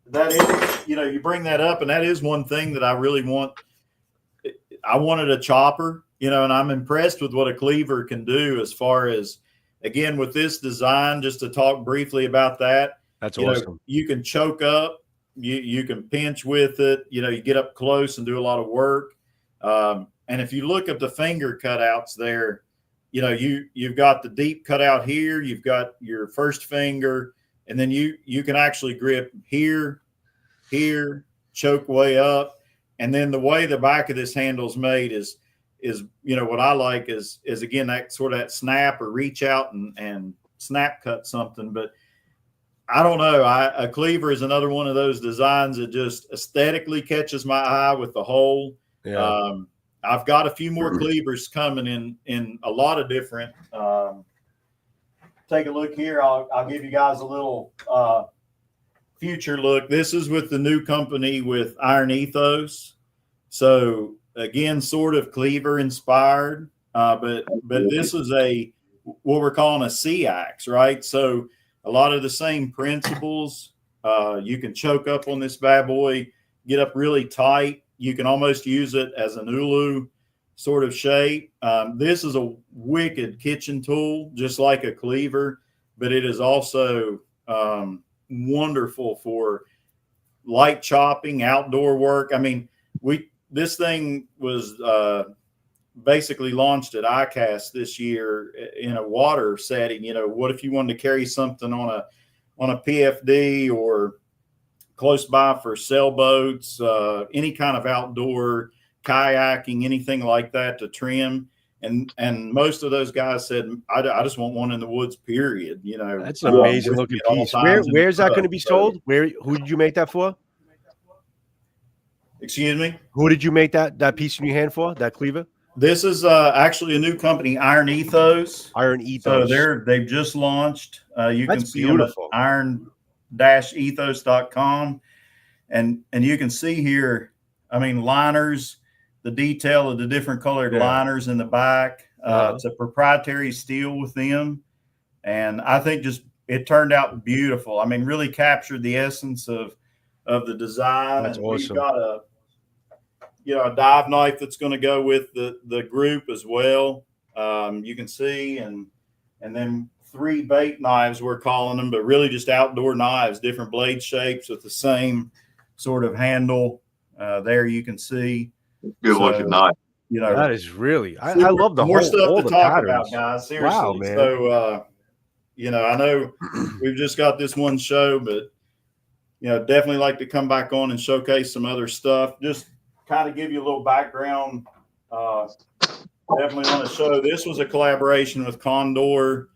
that is, you know, you bring that up, and that is one thing that I really want. I wanted a chopper, you know, and I'm impressed with what a cleaver can do as far as, again, with this design, just to talk briefly about that. That's awesome. You can choke up, you can pinch with it, you know, you get up close and do a lot of work. And if you look at the finger cutouts there, you know, you've got the deep cutout here, you've got your first finger, and then you can actually grip here, choke way up. And then the way the back of this handle is made is, you know, what I like is again, that sort of that snap or reach out and snap cut something. But I don't know. A cleaver is another one of those designs that just aesthetically catches my eye with the hole. Yeah. I've got a few more cleavers coming in a lot of different. Take a look here. I'll give you guys a little future look. This is with the new company with Iron Ethos. So again, sort of cleaver inspired, but this is what we're calling a sea axe, right? So a lot of the same principles. You can choke up on this bad boy, get up really tight. You can almost use it as an ulu sort of shape. This is a wicked kitchen tool, just like a cleaver, but it is also wonderful for light chopping, outdoor work. I mean, this thing was basically launched at ICAST this year in a water setting. You know, what if you wanted to carry something on a PFD or close by for sailboats, any kind of outdoor kayaking, anything like that to trim. And most of those guys said, I just want one in the woods, period. You know, That's an amazing looking piece. Where's that going to be sold? Who did you make that for? Excuse me? Who did you make that piece in your hand for? That cleaver? This is actually a new company, Iron Ethos. Iron Ethos. So they've just launched. You That's can see beautiful. them at iron-ethos.com. And you can see here, I mean, liners, the detail of the different colored liners in the back. It's a proprietary steel with them. And I think just it turned out beautiful. I mean, really captured the essence of the design. That's and awesome. We've got a dive knife that's going to go with the group as well. You can see, and then 3 bait knives, we're calling them, but really just outdoor knives, different blade shapes with the same sort of handle. There you can see. Good looking knife. You know, That is really, I love the more whole, stuff all to the talk patterns. about, guys. Seriously. Wow, man. So, you know, I know we've just got this one show, but, you know, definitely like to come back on and showcase some other stuff. Just kind of give you a little background. Definitely want to show, this was a collaboration with Condor,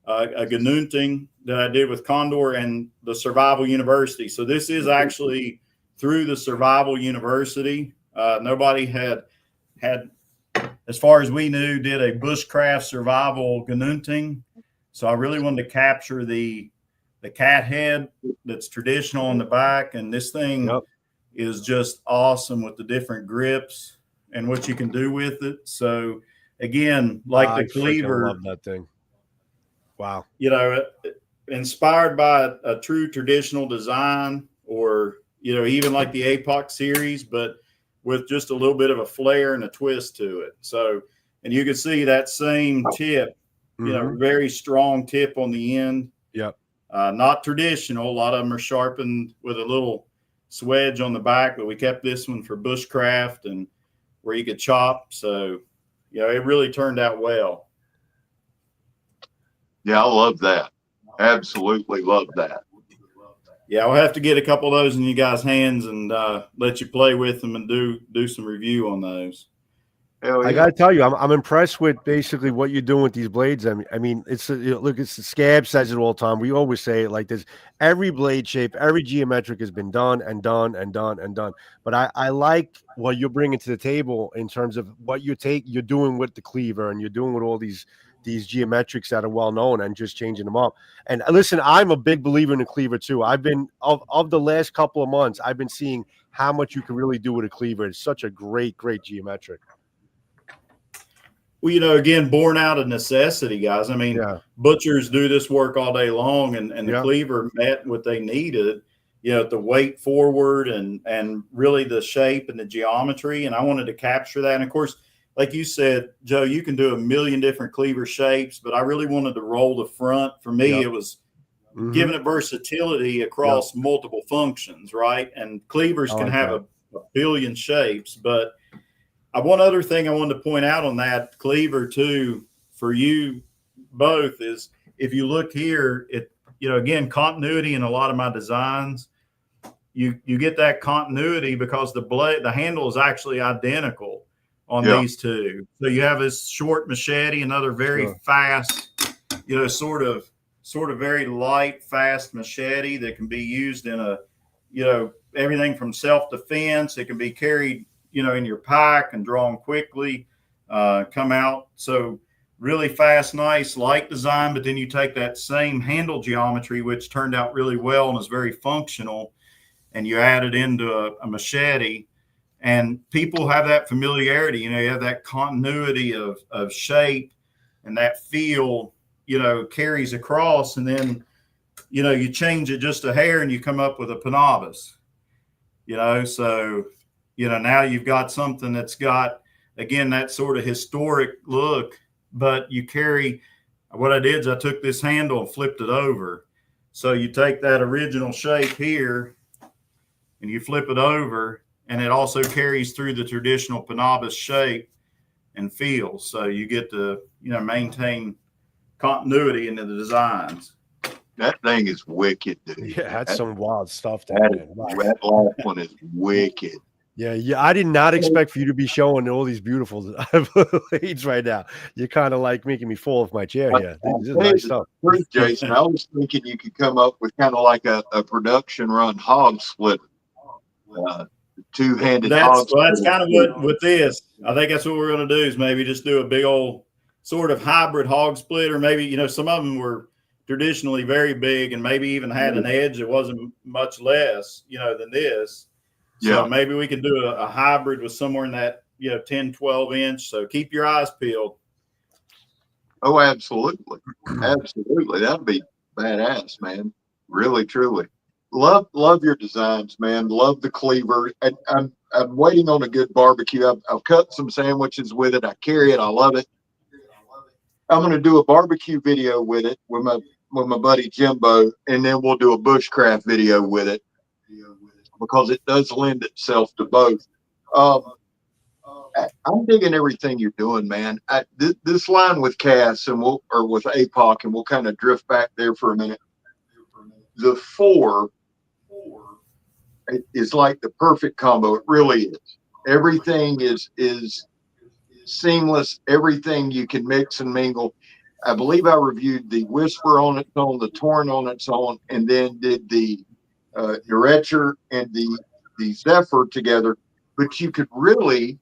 a Ganunting that I did with Condor and the Survival University. So this is actually through the Survival University. Nobody had, as far as we knew, did a bushcraft survival Ganunting. So I really wanted to capture the cat head that's traditional in the back. And this thing is just awesome with the different grips and what you can do with it. So again, like the cleaver, I love that thing. Wow. You know, inspired by a true traditional design, or, you know, even like the Apoc series, but with just a little bit of a flair and a twist to it. So, and you can see that same tip, you know, very strong tip on the end. Yep. Not traditional. A lot of them are sharpened with a little swedge on the back, but we kept this one for bushcraft and where you could chop. So, you know, it really turned out well. Yeah, I love that. Absolutely love that. Yeah, I'll have to get a couple of those in you guys' hands and let you play with them and do some review on those. Hell yeah. I got to tell you, I'm impressed with basically what you're doing with these blades. I mean, it's look, it's the Scab says it all the time. We always say it like this: every blade shape, every geometric has been done and done and done and done. But I like what you're bringing to the table in terms of what you're doing with the cleaver, and you're doing with all these geometrics that are well known, and just changing them up. And listen, I'm a big believer in the cleaver too. I've been of the last couple of months, I've been seeing how much you can really do with a cleaver. It's such a great geometric. Well, you know, again, born out of necessity, guys. I mean, butchers do this work all day long, and the cleaver met what they needed, you know, the weight forward and really the shape and the geometry. And I wanted to capture that. And of course, like you said, Joe, you can do a million different cleaver shapes, but I really wanted to roll the front. For me, it was giving it versatility across multiple functions, right? And cleavers can have a billion shapes, but one other thing I wanted to point out on that cleaver too, for you both, is if you look here, it, you know, again, continuity in a lot of my designs, you get that continuity because the handle is actually identical on these two. So you have this short machete, another very fast, you know, sort of very light, fast machete that can be used in a, you know, everything from self-defense. It can be carried, you know, in your pack and drawn quickly, come out. So really fast, nice, light design, but then you take that same handle geometry, which turned out really well and is very functional, and you add it into a machete, and people have that familiarity. You know, you have that continuity of shape, and that feel, you know, carries across, and then, you know, you change it just a hair and you come up with a panabas, you know. So, you know, now you've got something that's got, again, that sort of historic look, but you carry, what I did is I took this handle and flipped it over. So you take that original shape here and you flip it over, and it also carries through the traditional panabas shape. and feel. So you get to, maintain continuity into the designs. That thing is wicked, dude. Yeah, that's some wild stuff there, That, man. Wow. that last one is wicked. Yeah, I did not expect for you to be showing all these beautiful blades right now. You're kind of like making me fall off my chair here. This is nice stuff. Jason, I was thinking you could come up with kind of like a production run hog splitter. Two-handed hog splitter. That's kind of what with this. I think that's what we're going to do is maybe just do a big old sort of hybrid hog splitter. Maybe, some of them were traditionally very big and maybe even had an edge that wasn't much less, than this. So maybe we could do a hybrid with somewhere in that, 10, 12 inch. So keep your eyes peeled. Oh, absolutely. Absolutely. That'd be badass, man. Really, truly. Love your designs, man. Love the cleaver. I'm waiting on a good barbecue. I've cut some sandwiches with it. I carry it. I love it. I'm going to do a barbecue video with it with my buddy Jimbo, and then we'll do a bushcraft video with it because it does lend itself to both. I'm digging everything you're doing, man. This line with Cass and with Apoc, and we'll kind of drift back there for a minute. The 4 is like the perfect combo. It really is. Everything is seamless. Everything you can mix and mingle. I believe I reviewed the Whisper on its own, the Torn on its own, and then did the Nurture and the Zephyr together. But you could really,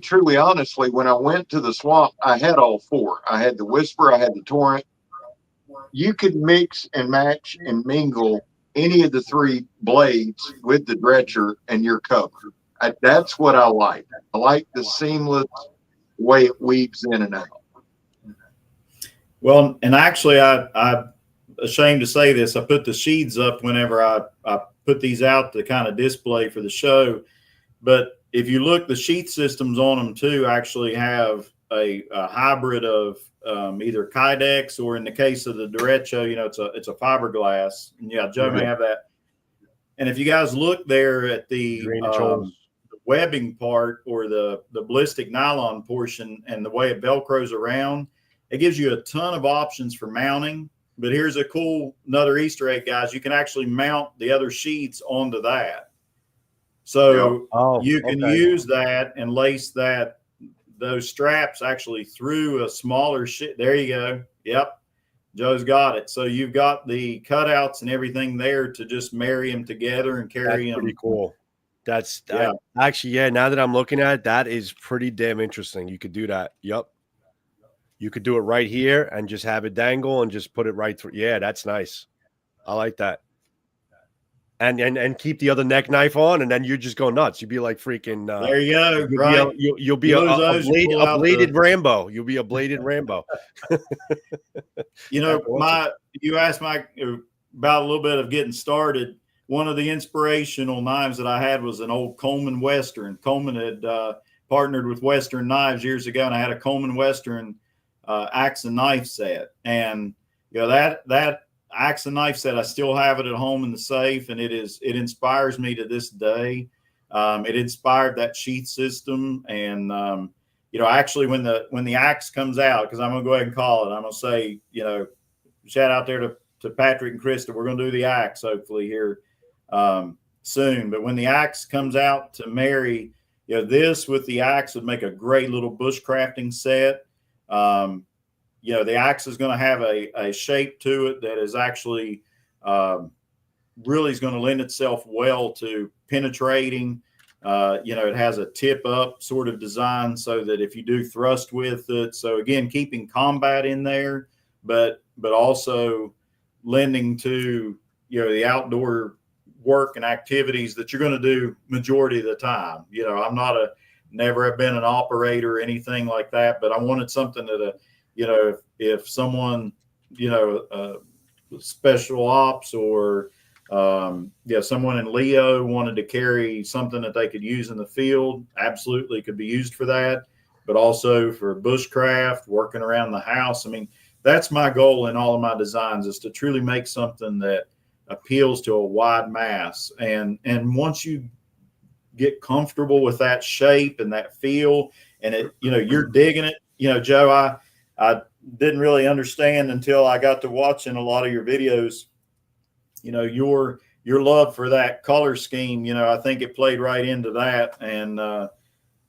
truly, honestly, when I went to the swamp, I had all 4. I had the Whisper, I had the Torrent. You could mix and match and mingle any of the 3 blades with the Dretcher and you're covered. That's what I like. I like the seamless way it weaves in and out. Well, and actually, I'm ashamed to say this. I put the sheets up whenever I put these out to kind of display for the show. But if you look, the sheath systems on them too actually have a hybrid of either Kydex or, in the case of the Derecho, it's a fiberglass. And Joe may have that. And if you guys look there at the webbing part or the ballistic nylon portion and the way it velcros around, it gives you a ton of options for mounting. But here's another Easter egg, guys. You can actually mount the other sheets onto that. So you can use that and lace those straps actually through a smaller sheet. There you go. Yep. Joe's got it. So you've got the cutouts and everything there to just marry them together and carry them. Pretty cool. That's actually, now that I'm looking at it, that is pretty damn interesting. You could do that. Yep. You could do it right here and just have it dangle and just put it right through. Yeah, that's nice. I like that. And keep the other neck knife on, and then you just go nuts. You'd be like freaking. There you go. You'll be a bladed Rambo. You'll be a bladed Rambo. You asked Mike about a little bit of getting started. One of the inspirational knives that I had was an old Coleman Western. Coleman had partnered with Western Knives years ago, and I had a Coleman Western axe and knife set. And that axe and knife set, I still have it at home in the safe, and it inspires me to this day. It inspired that sheath system, and actually when the axe comes out, because I'm gonna go ahead and call it, I'm gonna say, shout out there to Patrick and Krista. We're gonna do the axe hopefully here soon. But when the axe comes out to marry, this with the axe would make a great little bushcrafting set. The axe is going to have a shape to it that is actually really is going to lend itself well to penetrating. It has a tip up sort of design so that if you do thrust with it, so again, keeping combat in there, but also lending to, the outdoor work and activities that you're going to do majority of the time. I'm never have been an operator or anything like that, but I wanted something that, if someone, special ops or, someone in Leo wanted to carry something that they could use in the field, absolutely could be used for that, but also for bushcraft, working around the house. I mean, that's my goal in all of my designs, is to truly make something that appeals to a wide mass. And once you get comfortable with that shape and that feel, and you're digging it. Joe, I didn't really understand until I got to watching a lot of your videos. Your love for that color scheme, I think it played right into that. And,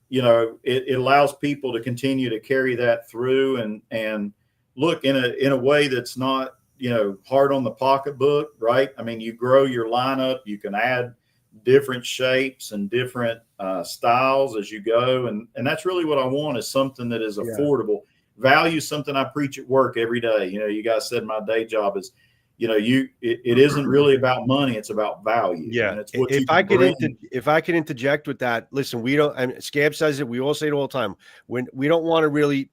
it allows people to continue to carry that through and look in a way that's not, hard on the pocketbook, right? I mean, you grow your lineup, you can add different shapes and different styles as you go. And that's really what I want, is something that is affordable. Value, something I preach at work every day. You guys said my day job is, it isn't really about money, it's about value. Yeah. And it's what If I can interject with that, listen, we don't, and Scab says it, we all say it all the time, when we don't want to really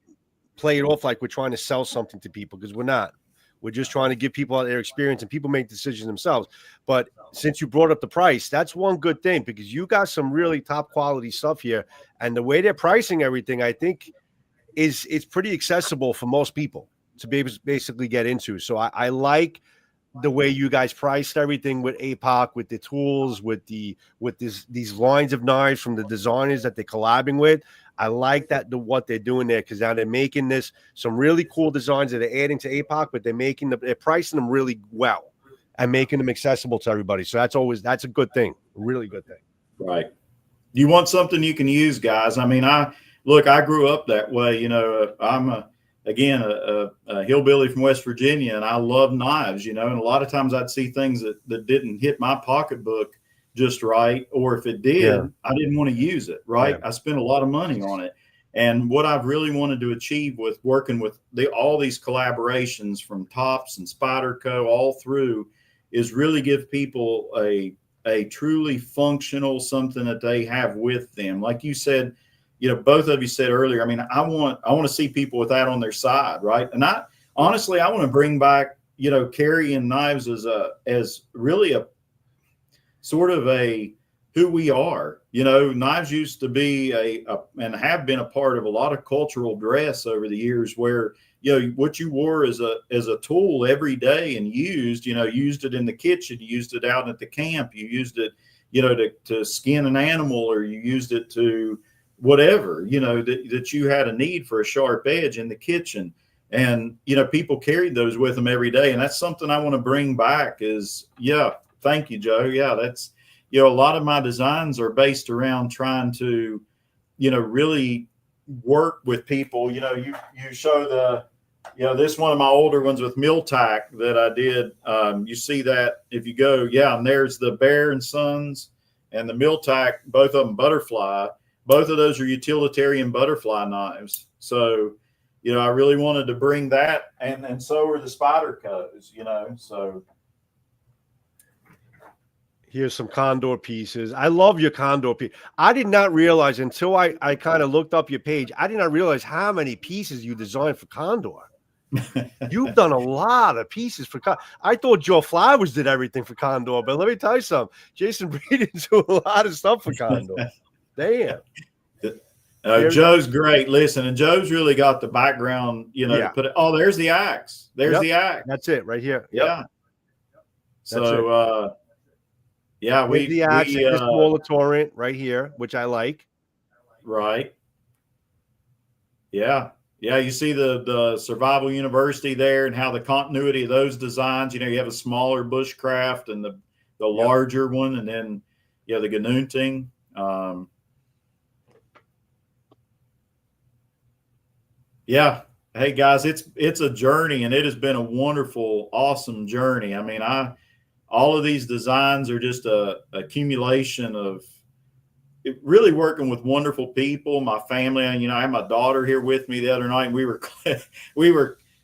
play it off like we're trying to sell something to people, because we're not. We're just trying to give people their experience, and people make decisions themselves. But since you brought up the price, that's one good thing, because you got some really top quality stuff here, and the way they're pricing everything, I think it's pretty accessible for most people to be able to basically get into. So I like the way you guys priced everything with Apoc, with the tools, with these lines of knives from the designers that they're collabing with. I like what they're doing there, because now they're making some really cool designs that they're adding to Apoc, but they're pricing them really well and making them accessible to everybody. So that's a good thing, a really good thing. Right. You want something you can use, guys. I mean, I grew up that way. I'm a hillbilly from West Virginia, and I love knives, and a lot of times I'd see things that didn't hit my pocketbook just right, or if it did, I didn't want to use it. Right. I spent a lot of money on it. And what I've really wanted to achieve with working with all these collaborations from Tops and Spyderco all through is really give people a truly functional something that they have with them. Like you said, both of you said earlier, I mean, I want to see people with that on their side. Right. And honestly, I want to bring back, carrying knives as really a sort of who we are. Knives used to be and have been a part of a lot of cultural dress over the years, where, what you wore as a tool every day and used it in the kitchen, you used it out at the camp, you used it, to skin an animal, or you used it to whatever, that you had a need for a sharp edge in the kitchen. And, people carried those with them every day. And that's something I want to bring back is, thank you, Joe. Yeah, that's, a lot of my designs are based around trying to, really work with people. You show this one of my older ones with mill tack that I did. You see that if you go, and there's the Bear and Sons and the mill tack, both of them butterfly. Both of those are utilitarian butterfly knives. So, I really wanted to bring that, and so are the Spydercos, so. Here's some condor pieces. I love your condor piece. I did not realize until I kind of looked up your page, I did not realize how many pieces you designed for condor. You've done a lot of pieces for condor. I thought Joe Flowers did everything for condor, but let me tell you something. Jason Breeden do a lot of stuff for condor. Damn. Joe's great. Listen, and Joe's really got the background, to put it. Oh, there's the axe. There's the axe. That's it right here. Yep. Yeah. So, with the axe, this smaller torrent right here, which I like. Right. Yeah. Yeah. You see the Survival University there, and how the continuity of those designs, you have a smaller bushcraft and the larger one, and then, the Ganunting. Hey guys, it's a journey, and it has been a wonderful, awesome journey. I mean, all of these designs are just a accumulation of really working with wonderful people, my family. And, I had my daughter here with me the other night, and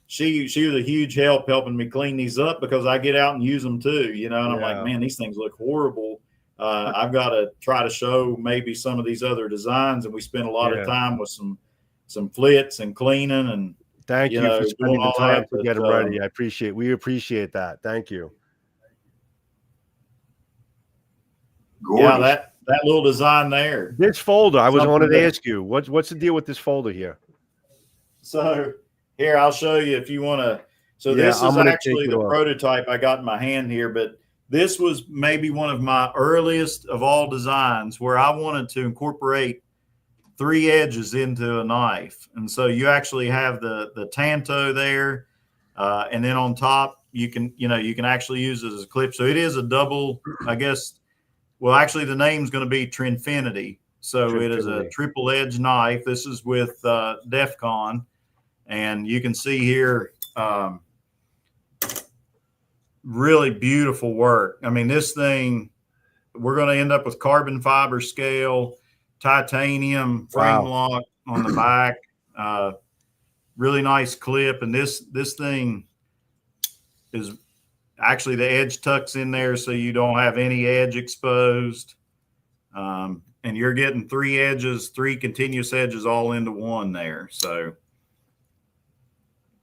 she was a huge help helping me clean these up, because I get out and use them too, and I'm like, man, these things look horrible. I've got to try to show maybe some of these other designs. And we spent a lot of time with some flits and cleaning, and thank you for spending the time to get them ready. We appreciate that. Thank you. Gorgeous. Yeah, that little design there. This folder, I wanted to ask you, what's the deal with this folder here? So here, I'll show you if you want to. So this is actually the prototype I got in my hand here, but this was maybe one of my earliest of all designs, where I wanted to incorporate 3 edges into a knife. And so you actually have the tanto there. And then on top, you can actually use it as a clip. So it is a double, I guess. Well, actually the name's going to be Trinfinity. So it is a triple edge knife. This is with DEFCON. And you can see here, really beautiful work. I mean, this thing, we're going to end up with carbon fiber scale, titanium frame lock on the back, really nice clip. And this thing is actually, the edge tucks in there so you don't have any edge exposed. And you're getting 3 continuous edges all into one there. So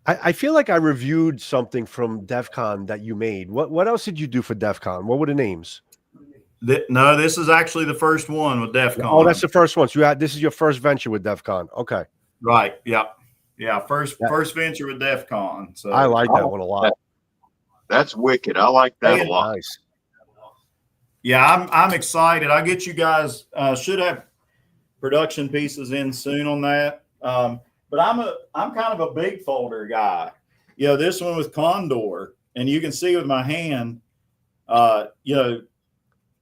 I feel like I reviewed something from DEFCON that you made. What else did you do for DEFCON? What were the names? No, this is actually the first one with DEFCON. Oh, that's the first one. So this is your first venture with DEFCON. Okay. Right. Yeah. First venture with DEFCON. So I like that one a lot. That's wicked. I like that a lot. Nice. Yeah, I'm excited. I'll get you guys, should have production pieces in soon on that. But I'm kind of a big folder guy. This one with Condor, and you can see with my hand, the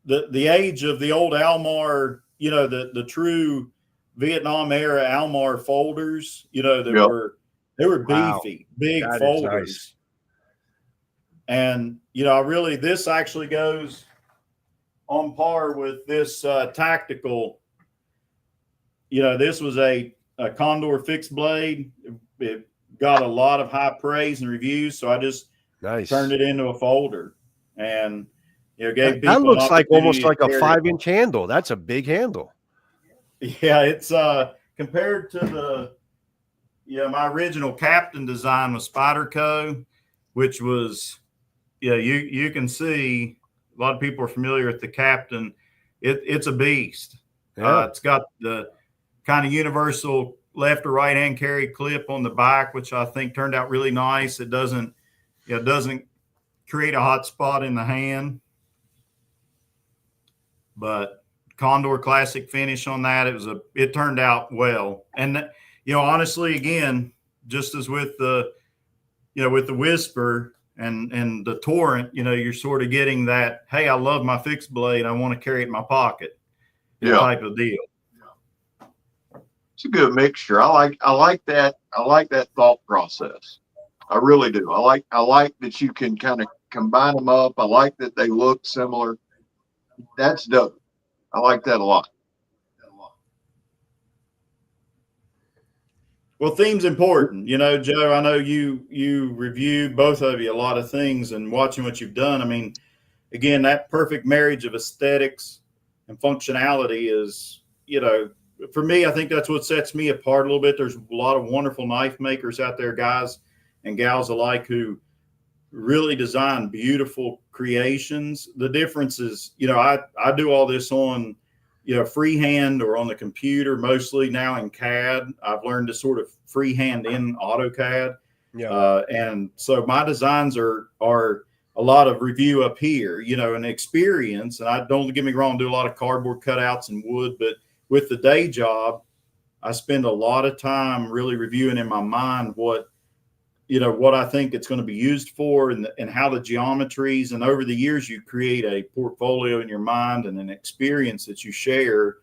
age of the old Almar, the true Vietnam era Almar folders, they were beefy, big folders. Nice. And, this actually goes on par with this tactical. This was a Condor fixed blade. It got a lot of high praise and reviews, so I just turned it into a folder, and gave people. That looks like almost like a 5-inch handle. That's a big handle. Yeah, it's compared to my original Captain design was Spyderco, which was you can see a lot of people are familiar with the Captain. It's a beast. Yeah. It's got the kind of universal left or right hand carry clip on the back, which I think turned out really nice. It doesn't create a hot spot in the hand, but Condor classic finish on that. It turned out well. And, honestly, again, just as with the Whisper and the Torrent, you're sort of getting that, hey, I love my fixed blade. I want to carry it in my pocket type of deal. It's a good mixture. I like that. I like that thought process. I really do. I like that you can kind of combine them up. I like that they look similar. That's dope. I like that a lot. Well, theme's important. Joe, I know you reviewed, both of you, a lot of things, and watching what you've done. I mean, again, that perfect marriage of aesthetics and functionality is, for me, I think that's what sets me apart a little bit. There's a lot of wonderful knife makers out there, guys and gals alike, who really design beautiful creations. The difference is, I do all this on, freehand or on the computer, mostly now in CAD. I've learned to sort of freehand in AutoCAD. Yeah. And so my designs are a lot of review up here, and experience. And I don't get me wrong, do a lot of cardboard cutouts and wood, but with the day job, I spend a lot of time really reviewing in my mind what I think it's going to be used for and how the geometries. And over the years, you create a portfolio in your mind and an experience that you share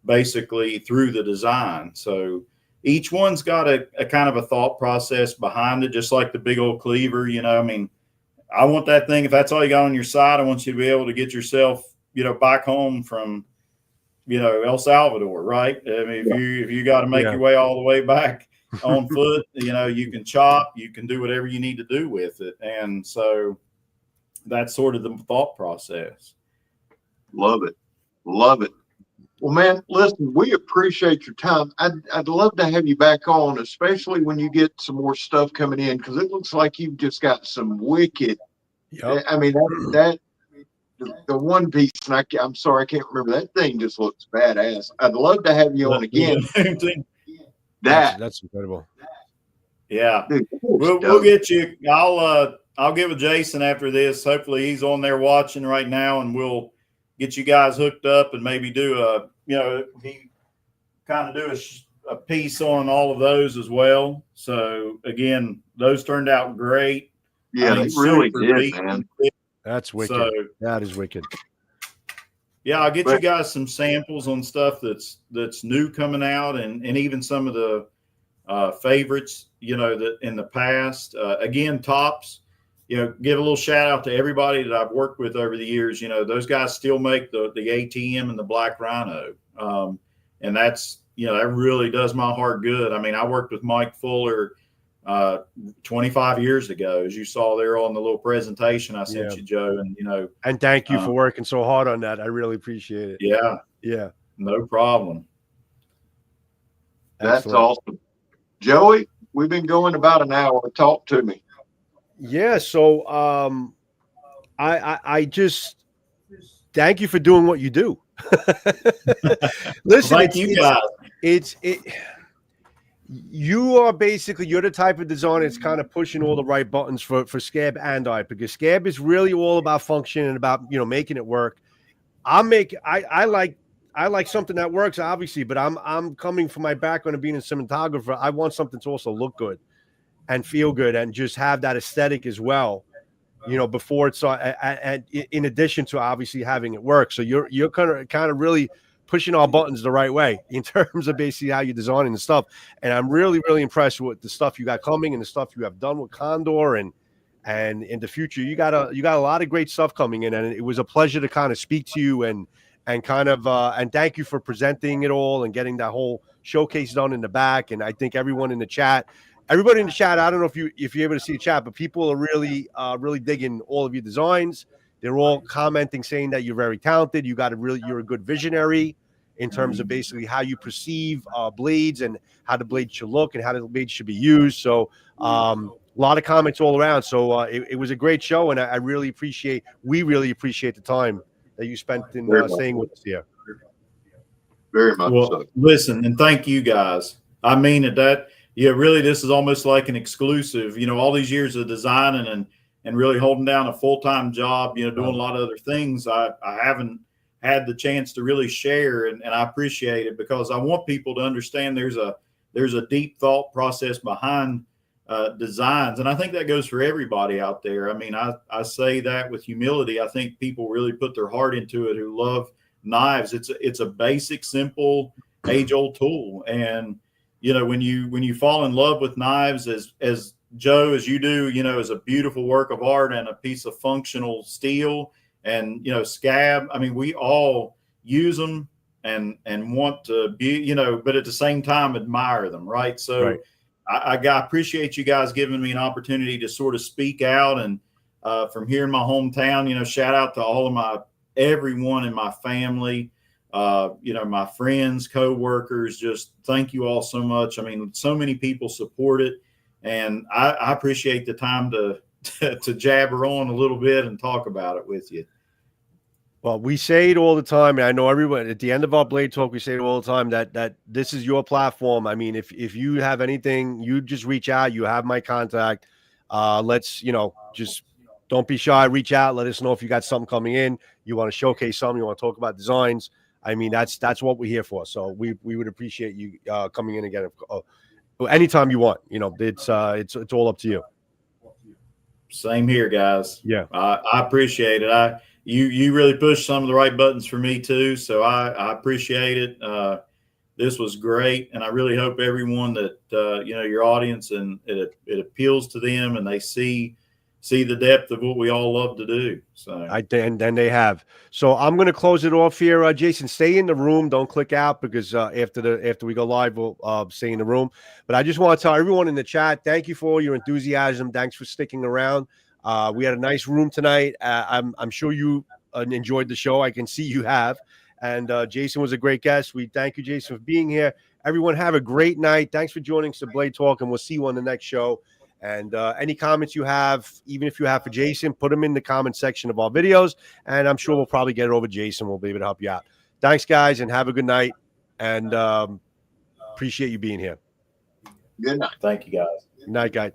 basically through the design. So each one's got a kind of a thought process behind it, just like the big old cleaver. I mean, I want that thing. If that's all you got on your side, I want you to be able to get yourself, back home from, El Salvador, right? I mean, if you got to make your way all the way back on foot, you can chop, you can do whatever you need to do with it. And so that's sort of the thought process. Love it. Well, man, listen, we appreciate your time. I'd love to have you back on, especially when you get some more stuff coming in, because it looks like you've just got some wicked. Yep. I mean, the one piece, and I'm sorry, I can't remember. That thing just looks badass. I'd love to have you on again. That's incredible. Yeah, dude, we'll get you. I'll get with Jason after this. Hopefully, he's on there watching right now, and we'll get you guys hooked up and maybe do kind of do a piece on all of those as well. So again, those turned out great. Yeah, I mean, they really super did, deep man. and thick. That's wicked. So That is wicked. yeah, I'll get you guys some samples on stuff that's new coming out, and even some of the favorites, that in the past. Again, tops, give a little shout out to everybody that I've worked with over the years. Those guys still make the ATM and the Black Rhino. And that's, that really does my heart good. I mean, I worked with Mike Fuller 25 years ago, as you saw there on the little presentation I sent you, Joe. And, and thank you for working so hard on that. I really appreciate it. Yeah. Yeah. No problem. That's awesome. Joey, we've been going about an hour. Talk to me. Yeah. So, I just thank you for doing what you do. Listen, thank you guys. You are basically, you're the type of designer that's kind of pushing all the right buttons for Scab and I, because Scab is really all about function and about, making it work. I like something that works, obviously, but I'm coming from my background of being a cinematographer. I want something to also look good and feel good and just have that aesthetic as well, before it's and in addition to obviously having it work. So you're kind of really pushing all buttons the right way in terms of basically how you're designing the stuff. And I'm really, really impressed with the stuff you got coming and the stuff you have done with Condor, and in the future, you got a lot of great stuff coming in. And it was a pleasure to kind of speak to you and kind of, and thank you for presenting it all and getting that whole showcase done in the back. And I think everybody in the chat, I don't know if you're able to see the chat, but people are really digging all of your designs. They're all commenting, saying that you're very talented. You're a good visionary in terms of basically how you perceive blades and how the blade should look and how the blade should be used. So a lot of comments all around. So it was a great show, and we really appreciate the time that you spent in staying with us here. Very much so. Listen, and thank you guys. I mean that really, this is almost like an exclusive. All these years of designing and really holding down a full-time job, doing a lot of other things. I haven't had the chance to really share, and I appreciate it, because I want people to understand there's a deep thought process behind designs. And I think that goes for everybody out there. I mean, I say that with humility. I think people really put their heart into it who love knives. It's a basic, simple, age-old tool. And, when you fall in love with knives as Joe, as you do, is a beautiful work of art and a piece of functional steel, and, Scab, I mean, we all use them and want to be, but at the same time, admire them. Right. So right. I appreciate you guys giving me an opportunity to sort of speak out, and from here in my hometown, shout out to everyone in my family, my friends, co-workers. Just thank you all so much. I mean, so many people support it, and I appreciate the time to jabber on a little bit and talk about it with you. Well, we say it all the time, and I know everyone at the end of our Blade Talk, we say it all the time that this is your platform. I mean, if you have anything, you just reach out. You have my contact. Let's, just don't be shy. Reach out. Let us know if you got something coming in. You want to showcase something. You want to talk about designs. I mean, that's what we're here for. So we would appreciate you coming in again anytime you want. It's all up to you. Same here, guys. Yeah, I appreciate it. You really pushed some of the right buttons for me too, so I appreciate it. This was great, and I really hope everyone that your audience, and it appeals to them, and they see the depth of what we all love to do. So and they have. So I'm going to close it off here. Jason, stay in the room. Don't click out, because after we go live, we'll stay in the room. But I just want to tell everyone in the chat, thank you for all your enthusiasm. Thanks for sticking around. We had a nice room tonight. I'm sure you enjoyed the show. I can see you have. And Jason was a great guest. We thank you, Jason, for being here. Everyone have a great night. Thanks for joining us at Blade Talk, and we'll see you on the next show. And any comments you have, even if you have for Jason, put them in the comment section of our videos, and I'm sure we'll probably get it over to Jason. We'll be able to help you out. Thanks, guys, and have a good night. And appreciate you being here. Good night. Thank you, guys. Night, guys.